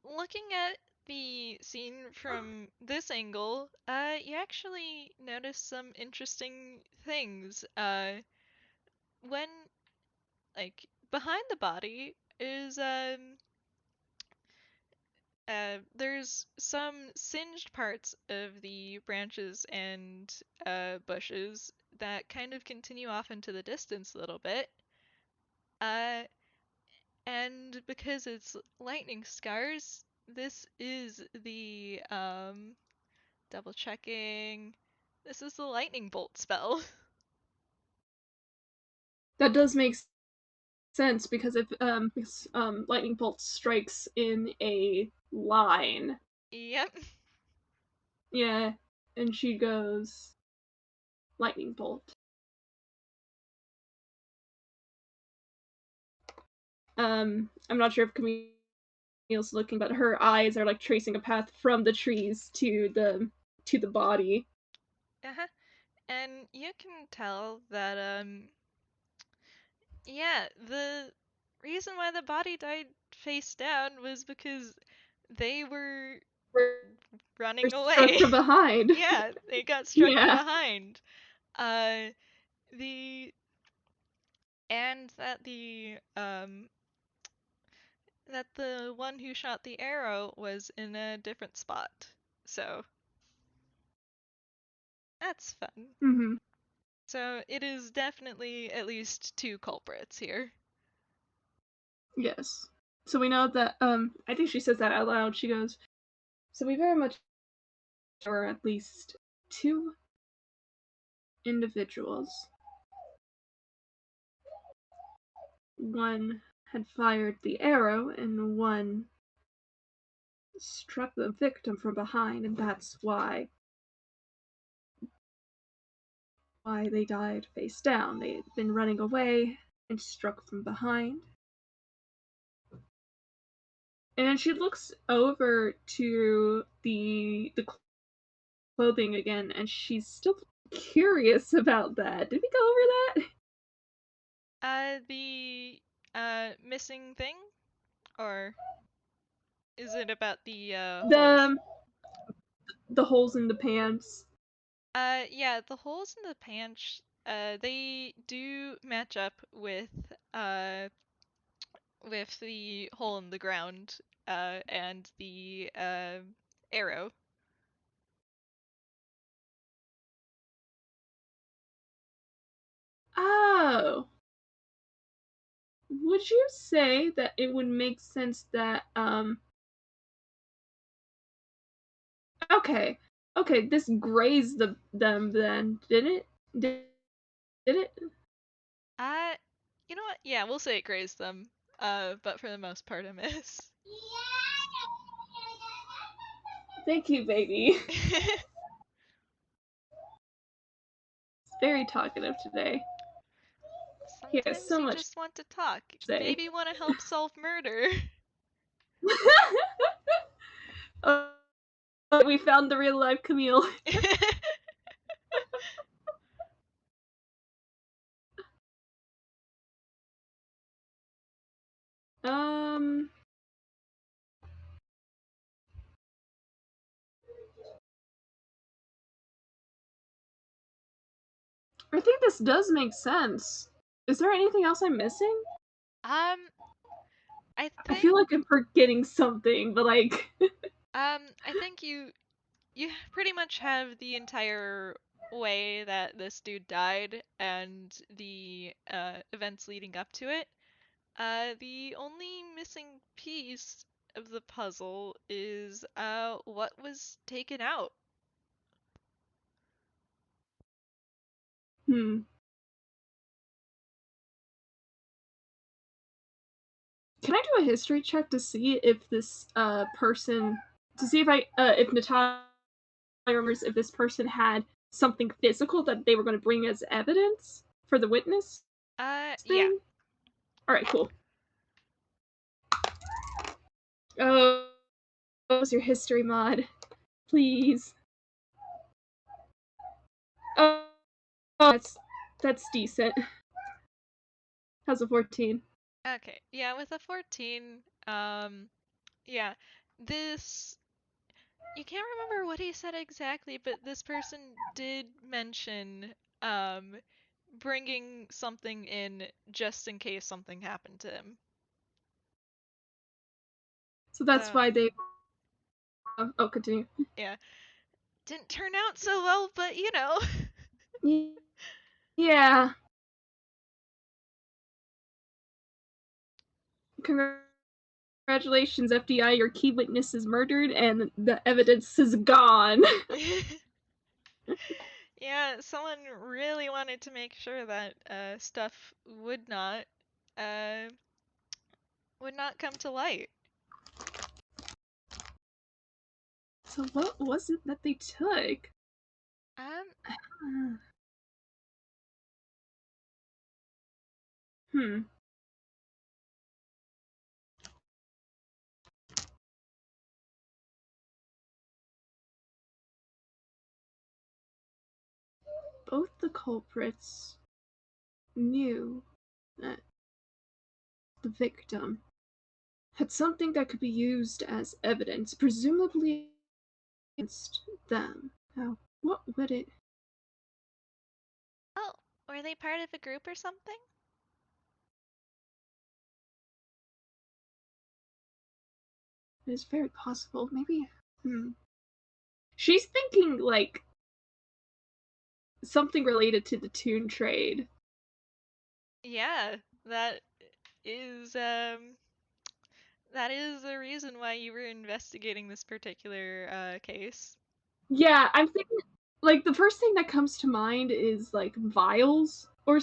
looking at the scene from this angle, you actually notice some interesting things. When like behind the body is there's some singed parts of the branches and bushes that kind of continue off into the distance a little bit. Uh, and because it's lightning scars, this is the double checking. This is the lightning bolt spell. That does make sense because lightning bolt strikes in a line. Yep. Yeah, and she goes lightning bolt. I'm not sure if Camille's looking, but her eyes are like tracing a path from the trees to the body. Uh-huh. And you can tell that yeah, the reason why the body died face down was because they were We're running struck away. from behind. Yeah, they got struck from Yeah. behind. Uh, the and that the one who shot the arrow was in a different spot. So that's fun. Mm-hmm. So it is definitely at least two culprits here. Yes. So we know that, I think she says that out loud. She goes, so we very much are at least two individuals. One had fired the arrow, and one struck the victim from behind, and that's why they died face down. They had been running away and struck from behind. And then she looks over to the clothing again, and she's still curious about that. Did we go over that? The missing thing, or is it about the holes? The the holes in the pants. Yeah, the holes in the pants, they do match up uh with the hole in the ground, and the arrow. Oh, would you say that it would make sense that okay, okay, this grazed them then, didn't it? Did it? Uh, you know what? Yeah, we'll say it grazed them. But for the most part, a miss. Thank you, baby. It's very talkative today. He has Sometimes so you much just want to talk. to say. Maybe want to help solve murder. Oh, we found the real life Camille. Um, I think this does make sense. Is there anything else I'm missing? um, I I think feel like I'm forgetting something, but like, I think you pretty much have the entire way that this dude died and the events leading up to it. The only missing piece of the puzzle is what was taken out. hmm. Can I do a history check to see if this person, to see if Natalia remembers if this person had something physical that they were going to bring as evidence for the witness Yeah. thing? Alright, cool. Oh, what was your history mod? Please. Oh, that's decent. How's a 14? Okay. Yeah, with a 14, yeah, this you can't remember what he said exactly, but this person did mention um bringing something in just in case something happened to him. So that's So, why they. Oh, continue. yeah, didn't turn out so well, but you know. Yeah. Congratulations, FBI. Your key witness is murdered, and the evidence is gone. Yeah, someone really wanted to make sure that stuff uh would not come to light. So what was it that they took? Um, Hmm. Both the culprits knew that the victim had something that could be used as evidence, presumably against them. Now, what would it? oh, were they part of a group or something? It is very possible. Maybe. Hmm. She's thinking like something related to the toon trade. Yeah, is um that is the reason why you were investigating this particular case. Yeah, I'm thinking like the first thing that comes to mind is like vials or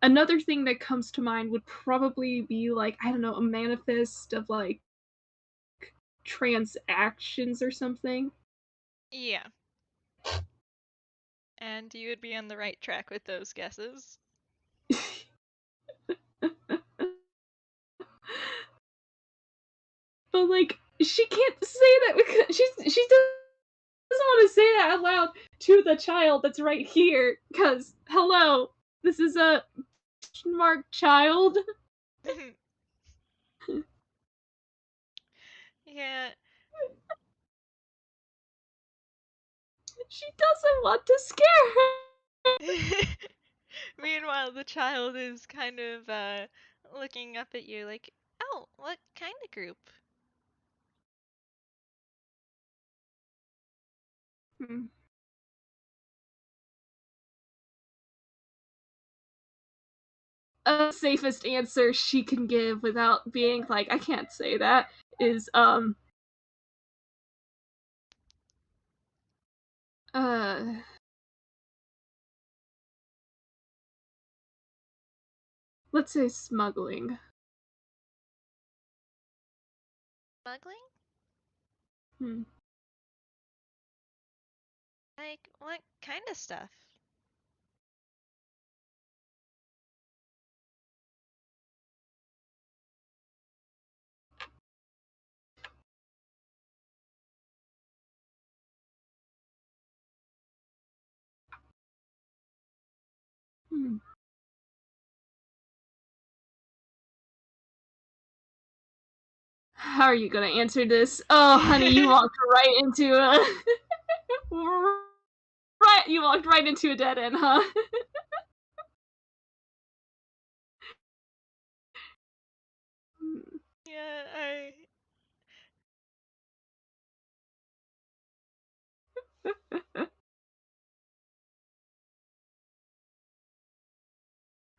another thing that comes to mind would probably be like I don't know, a manifest of like transactions or something. Yeah, and you would be on the right track with those guesses. But like she can't say that because she doesn't want to say that out loud to the child that's right here. Because hello, this is a mark child. Yeah. She doesn't want to scare her. Meanwhile, the child is kind of looking up at you like, "Oh, what kind of group?" Hmm. Safest answer she can give without being like, I can't say that, is uh let's say smuggling. Smuggling? Hmm. Like, what kind of stuff? Hmm. How are you gonna answer this? Oh, honey, you walked right into a right. You walked right into a dead end, huh? Yeah, I.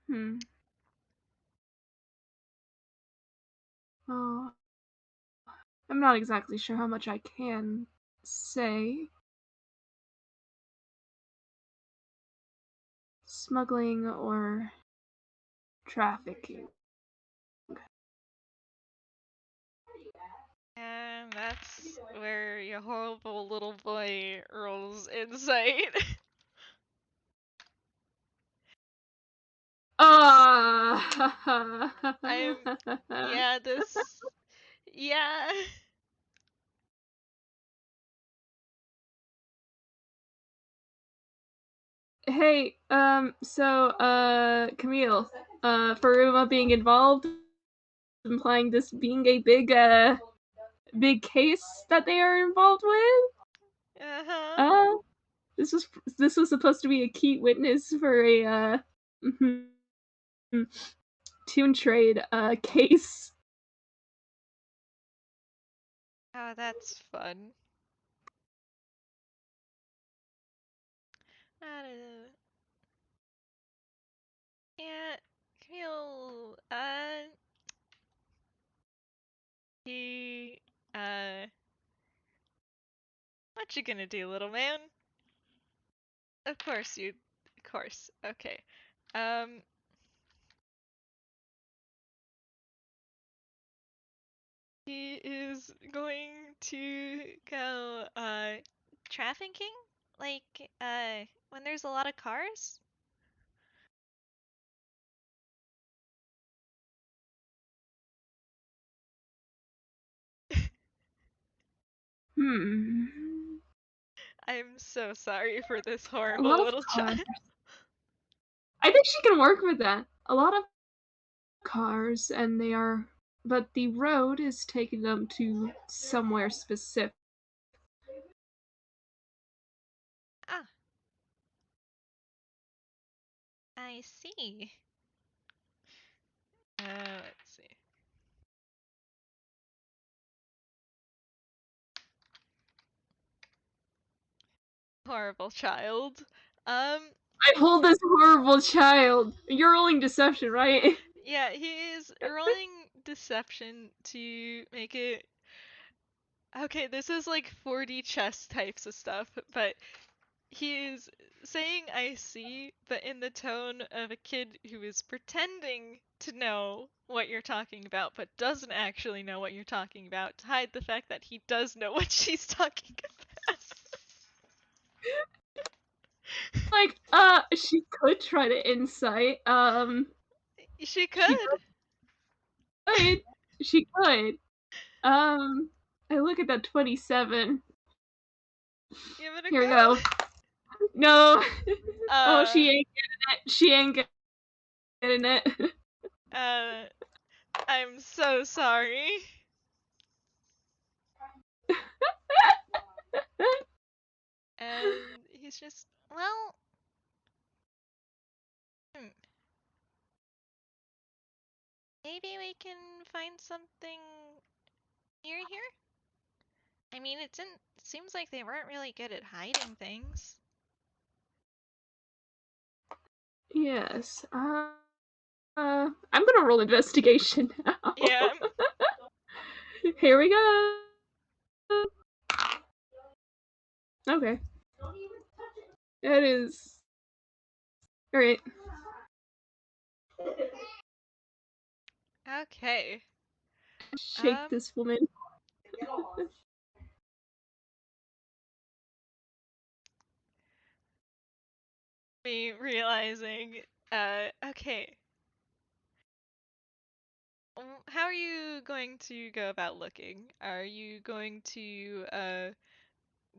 Hmm. Oh, I'm not exactly sure how much I can say. Smuggling or trafficking. And that's where your horrible little boy rolls insight. Ah. I'm. Yeah, this. Yeah. Hey, Camille, Faruma being involved, implying this being a big case that they are involved with. Uh huh. Uh, this was this was supposed to be a key witness for a toon trade case. Oh, that's fun. I don't know. Yeah, Camille, he, what you gonna do, little man? Of course of course. Okay. Um, he is going to go, trafficking? Like, when there's a lot of cars? Hmm. I'm so sorry for this A horrible lot of little child. cars. I think she can work with that. A lot of cars, and they are, but the road is taking them to somewhere specific. Ah, I see. Let's see. Horrible child. I hold this horrible child. You're rolling deception, right? Yeah, he is rolling deception to make it. Okay, this is like 4D chess types of stuff, but he is saying I see, but in the tone of a kid who is pretending to know what you're talking about, but doesn't actually know what you're talking about, to hide the fact that he does know what she's talking about. Like, she could try to insight. She She could. could. She could. Um, I look at that 27. Give it a Here we go. go. No. Oh, Uh, she ain't getting it. She ain't getting it. uh, I'm so sorry. And he's just, well, hmm, maybe we can find something near here? I mean, it seems like they weren't really good at hiding things. Yes. I'm gonna roll investigation now. Yeah. Here we go. Okay. That is. Alright. Okay. Shake Um, this woman. me realizing, okay. How are you going to go about looking? Are you going to,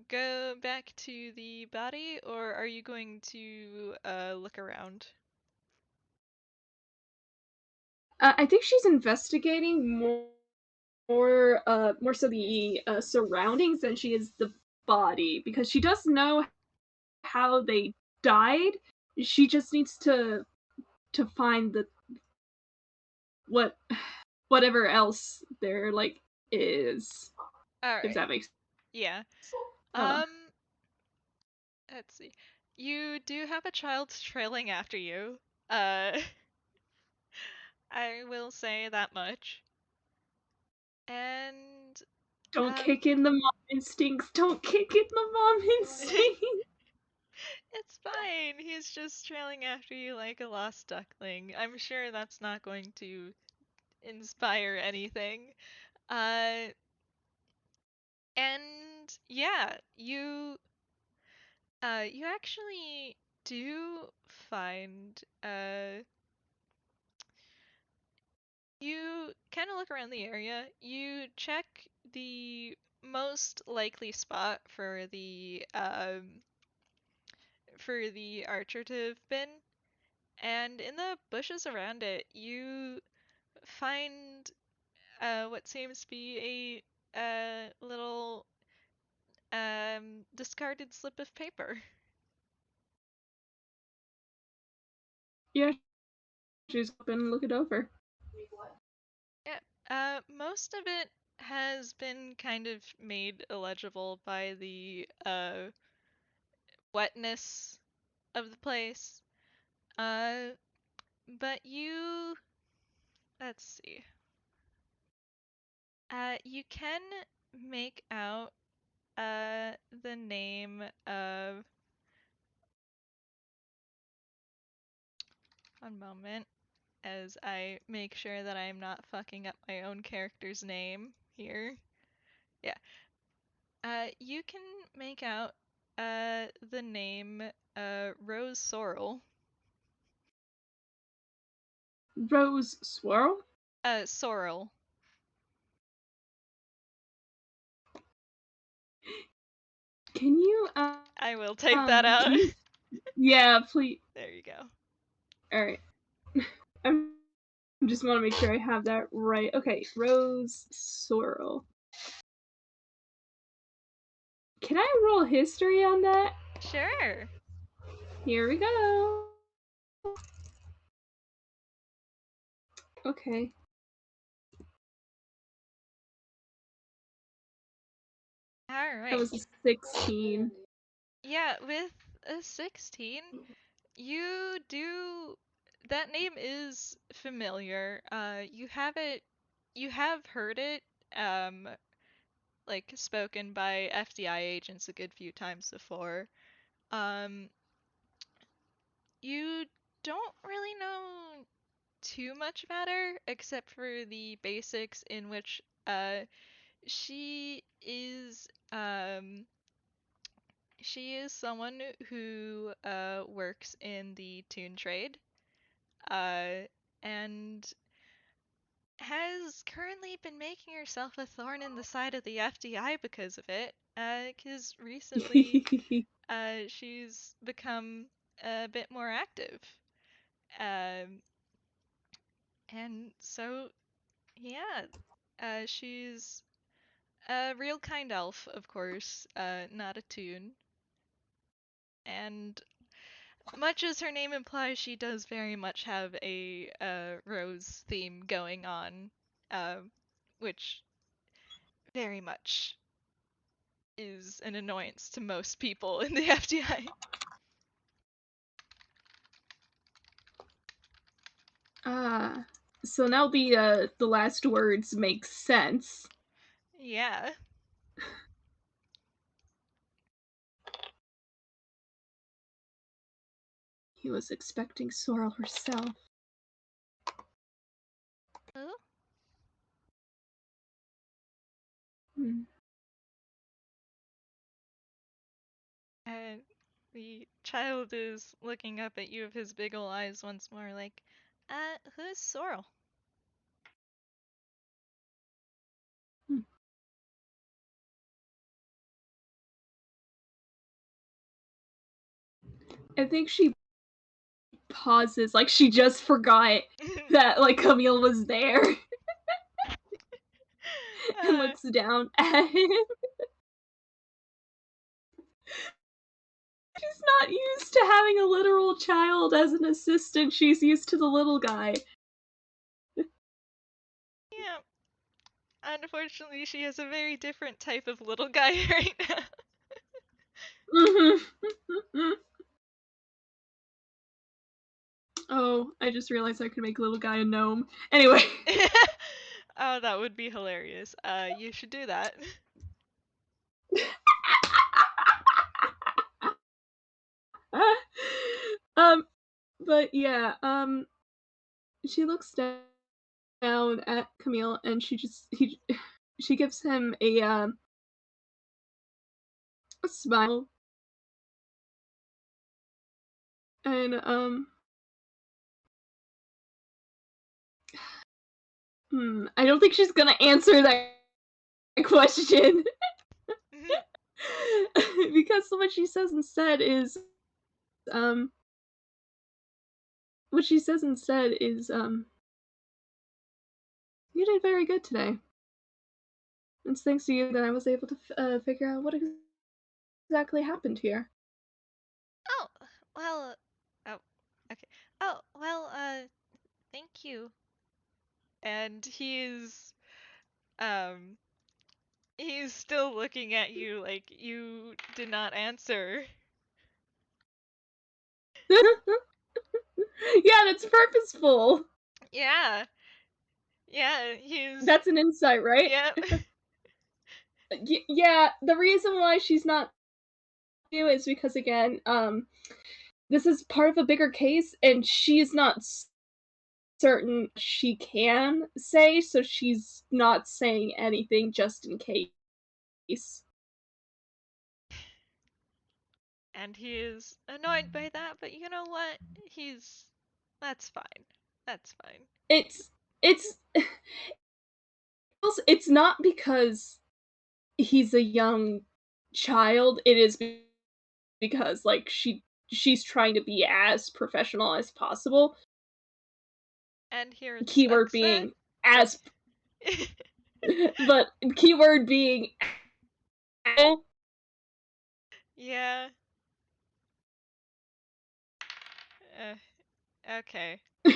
go back to the body, or are you going to, look around? I think she's investigating more so the surroundings than she is the body because she does know how they died. She just needs to find the what whatever else there like is, if Alright. that makes Yeah. uh Um, let's see. You do have a child trailing after you. Uh, I will say that much. And don't um kick in the mom instincts. Don't kick in the mom instincts. it's fine. He's just trailing after you like a lost duckling. I'm sure that's not going to inspire anything. Uh and yeah, you actually do find you kind of look around the area. You check the most likely spot for the archer to have been, and in the bushes around it, you find what seems to be a little discarded slip of paper. Yeah, she's gonna look it over. Yeah, most of it has been kind of made illegible by the wetness of the place. Uh, but let's see. You can make out the name of, one moment, as I make sure that I'm not fucking up my own character's name here. Yeah. You can make out the name Rose Sorrel. Rose swirl. Sorrel. Can you I will type that do out. you? Yeah, please. There you go. All right. I'm just want to make sure I have that right. Okay, Rose Sorrel. Can I roll history on that? Sure. Here we go. Okay. All That right. was a 16. Yeah, with a 16. You do. That name is familiar. You have heard it, um, like spoken by FDI agents a good few times before. Um, you don't really know too much about her, except for the basics in which, she is, she is someone who, works in the toon trade, uh, and has currently been making herself a thorn in the side of the FDI because of it. Because recently, she's become a bit more active. Um, and so, yeah, she's a real kind elf, of course, not a toon. And much as her name implies, she does very much have a rose theme going on, which very much is an annoyance to most people in the FDI. Ah, so now the last words make sense. Yeah. He was expecting Sorrel herself. Oh. Hmm. And the child is looking up at you with his big ol' eyes once more, like, who's Sorrel? Hmm. I think she pauses, like she just forgot that like Camille was there, and uh, looks down at him. She's not used to having a literal child as an assistant. She's used to the little guy. yeah. Unfortunately, she has a very different type of little guy right now. Oh, I just realized I could make little guy a gnome. Anyway. Oh, that would be hilarious. You should do that. um, but yeah, she looks down at Camille and she gives him a smile and I don't think she's gonna answer that question. Because what she says instead is um what she says instead is you did very good today. It's thanks to you that I was able to figure out what exactly happened here. Oh, well, oh, okay. Oh, well, thank you. And um, he's still looking at you like you did not answer. Yeah, that's purposeful. Yeah, yeah, he's, That's an insight, right? yeah. Yeah, the reason why she's not you is because again, this is part of a bigger case, and she's not certain she can say, so she's not saying anything just in case. And he is annoyed by that, but you know what? He's, that's fine. That's fine. It's it's it's not because he's a young child. It is because like she's trying to be as professional as possible. And he Keyword respects that. being as, but keyword being. Yeah. Uh, okay. Uh,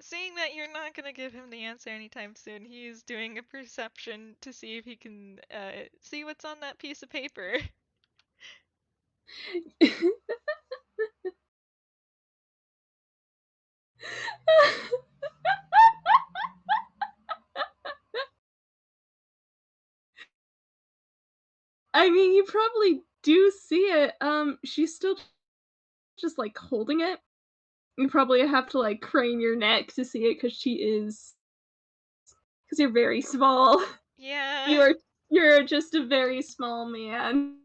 Seeing that you're not gonna give him the answer anytime soon, he's doing a perception to see if he can see what's on that piece of paper. I mean, you probably do see it. She's still just like holding it. You probably have to like crane your neck to see it because you're very small. Yeah. You are you're just a very small man.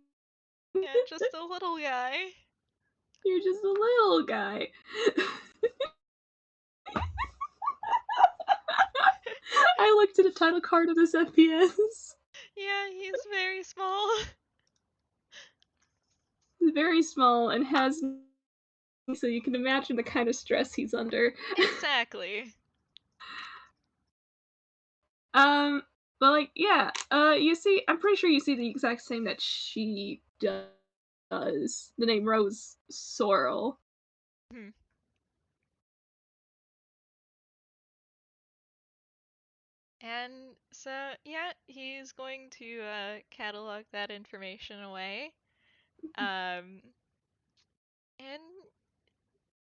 Yeah, just a little guy. You're just a little guy. I looked at the title card of this FPS. Yeah, he's very small. He's very small and has so you can imagine the kind of stress he's under. Exactly. Um, but like, yeah, you see, I'm pretty sure you see the exact same that she does. The name Rose Sorrel. Hmm. And so, yeah, he's going to catalog that information away. Um, and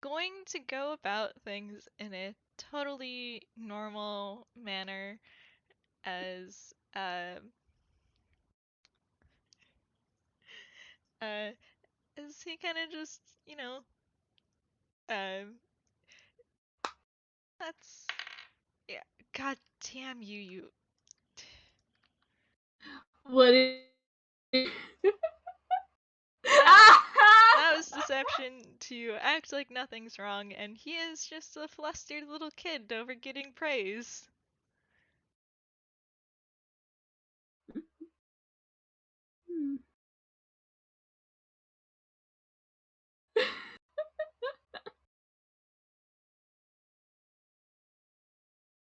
going to go about things in a totally normal manner as uh as he kind of just, um that's yeah, god damn you, What is that that was deception to act like nothing's wrong, and he is just a flustered little kid over getting praise.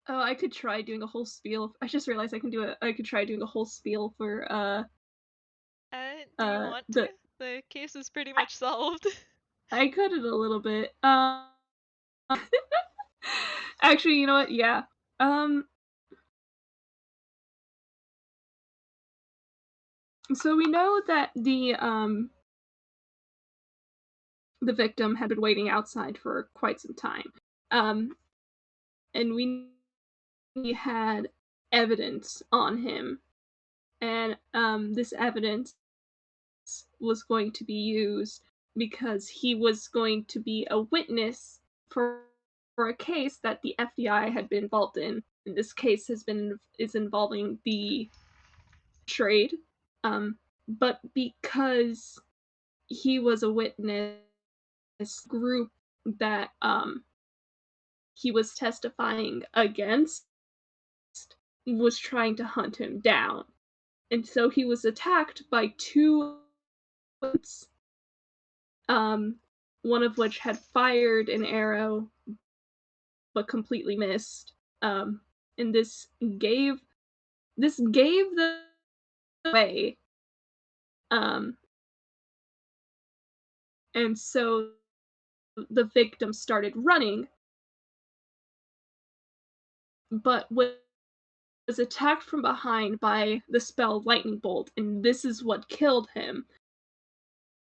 Oh, I could try doing a whole spiel. I just realized I can do it. I could try doing a whole spiel for Do you want to? the The case is pretty I, much solved. I cut it a little bit. Actually, you know what? Yeah. Um so we know that the victim had been waiting outside for quite some time. Um and we had evidence on him, and this evidence was going to be used because he was going to be a witness for a case that the FBI had been involved in. And this case is involving the trade. But because he was a witness, group that he was testifying against was trying to hunt him down. And so he was attacked by two bullets, um, one of which had fired an arrow but completely missed. And this gave the away. Um, and so the victim started running, but was attacked from behind by the spell lightning bolt, and this is what killed him.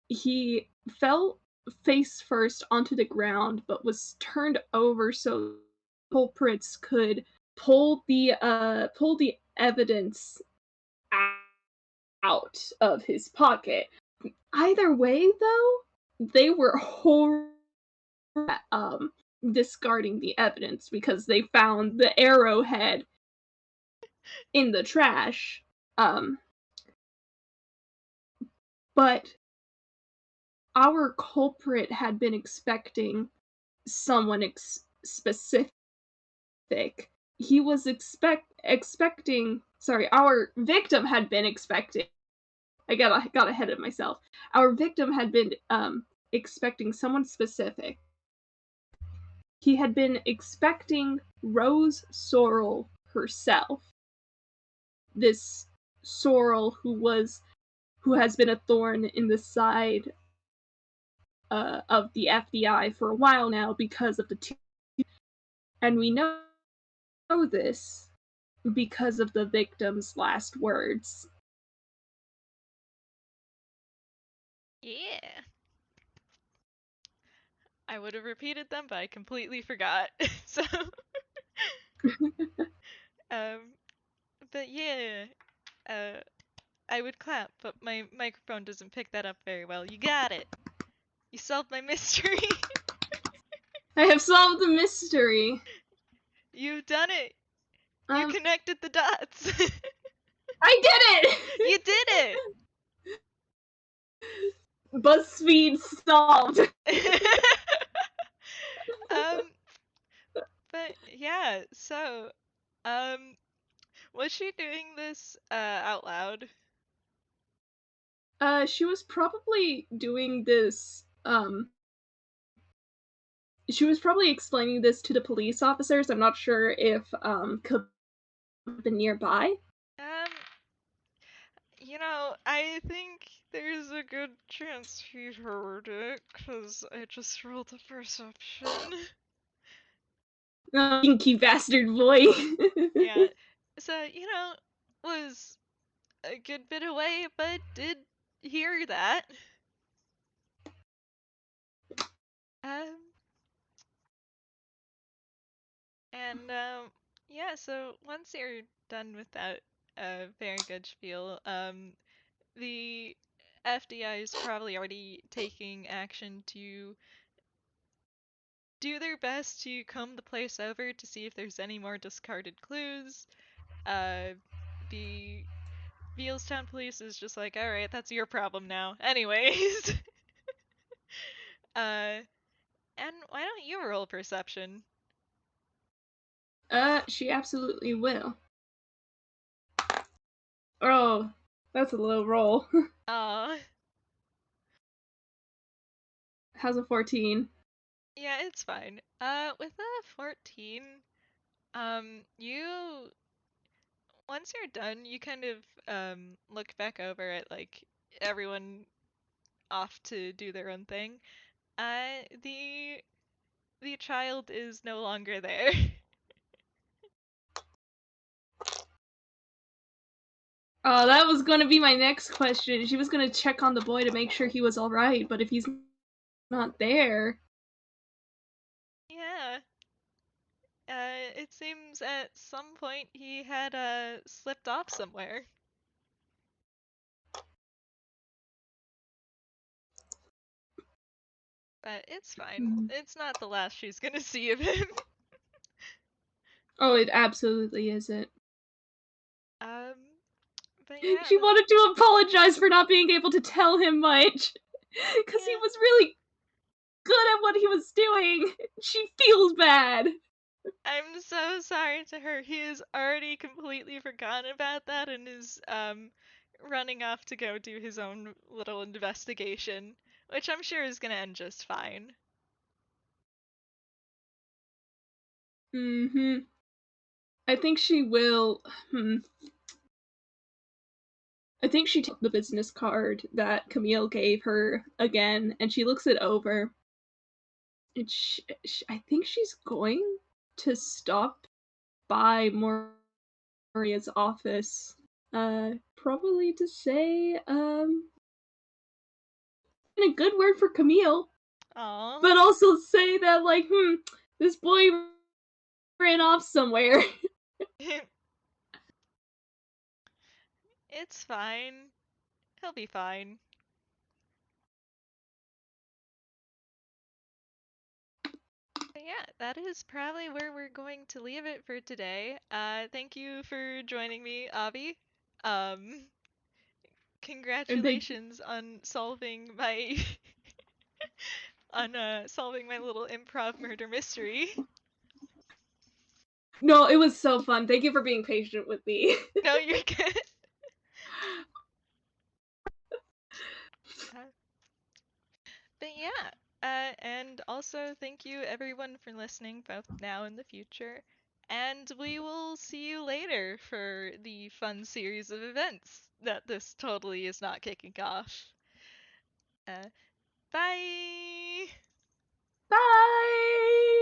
He fell face first onto the ground, but was turned over so culprits could pull the evidence out of his pocket. Either way, though, they were horrible at discarding the evidence because they found the arrowhead in the trash. Um, but our culprit had been expecting someone specific. He was expecting. Sorry, our victim had been expecting. I got ahead of myself. Our victim had been expecting someone specific. He had been expecting Rose Sorrel herself. This Sorrel who has been a thorn in the side of the FBI for a while now because of the two, and we know this because of the victim's last words. Yeah. I would have repeated them, but I completely forgot. So, um, but yeah, uh, I would clap, but my microphone doesn't pick that up very well. You got it. You solved my mystery. I have solved the mystery. You've done it. You Um, connected the dots. I did You did it. it! BuzzFeed solved. um, but yeah, so, um, was she doing this out loud? She was probably doing this, she was probably explaining this to the police officers. I'm not sure if, could have been nearby. Um, I think there's a good chance he heard it, 'cause I just rolled a perception. Stinky bastard boy. Yeah, so, was a good bit away, but did hear that. Um, and, yeah, so once you're done with that, very good spiel, the FDI is probably already taking action to do their best to comb the place over to see if there's any more discarded clues. Uh, the Vealstown police is just like, all right, that's your problem now. Anyways, uh, and why don't you roll perception? She absolutely will. Oh, that's a low roll. Aw, How's a 14? yeah, it's fine. With a 14, you once you're done, you kind of look back over at like everyone off to do their own thing. The child is no longer there. Oh, that was gonna be my next question. She was gonna check on the boy to make sure he was alright, but if he's not there. Yeah. It seems at some point he had slipped off somewhere. But it's fine. Mhm. It's not the last she's gonna see of him. Oh, it absolutely isn't. Um, but yeah, She wanted to apologize for not being able to tell him much. Because he yeah. was really good at what he was doing. She feels bad. I'm so sorry to her. He has already completely forgotten about that and is running off to go do his own little investigation, which I'm sure is gonna end just fine. Mm-hmm. I think she will. I think she took the business card that Camille gave her again, and she looks it over. And I think she's going to stop by Moria's office. Probably to say, a good word for Camille, Aw. but also say that, like, this boy ran off somewhere. It's fine. He'll be fine. But yeah, that is probably where we're going to leave it for today. Thank you for joining me, Avi. Um, And they Congratulations on solving my solving my little improv murder mystery. No, it was so fun. Thank you for being patient with me. No, you're good. Uh, but yeah, and also thank you everyone for listening, both now and the future. And we will see you later for the fun series of events that this totally is not kicking off. Uh, Bye! Bye!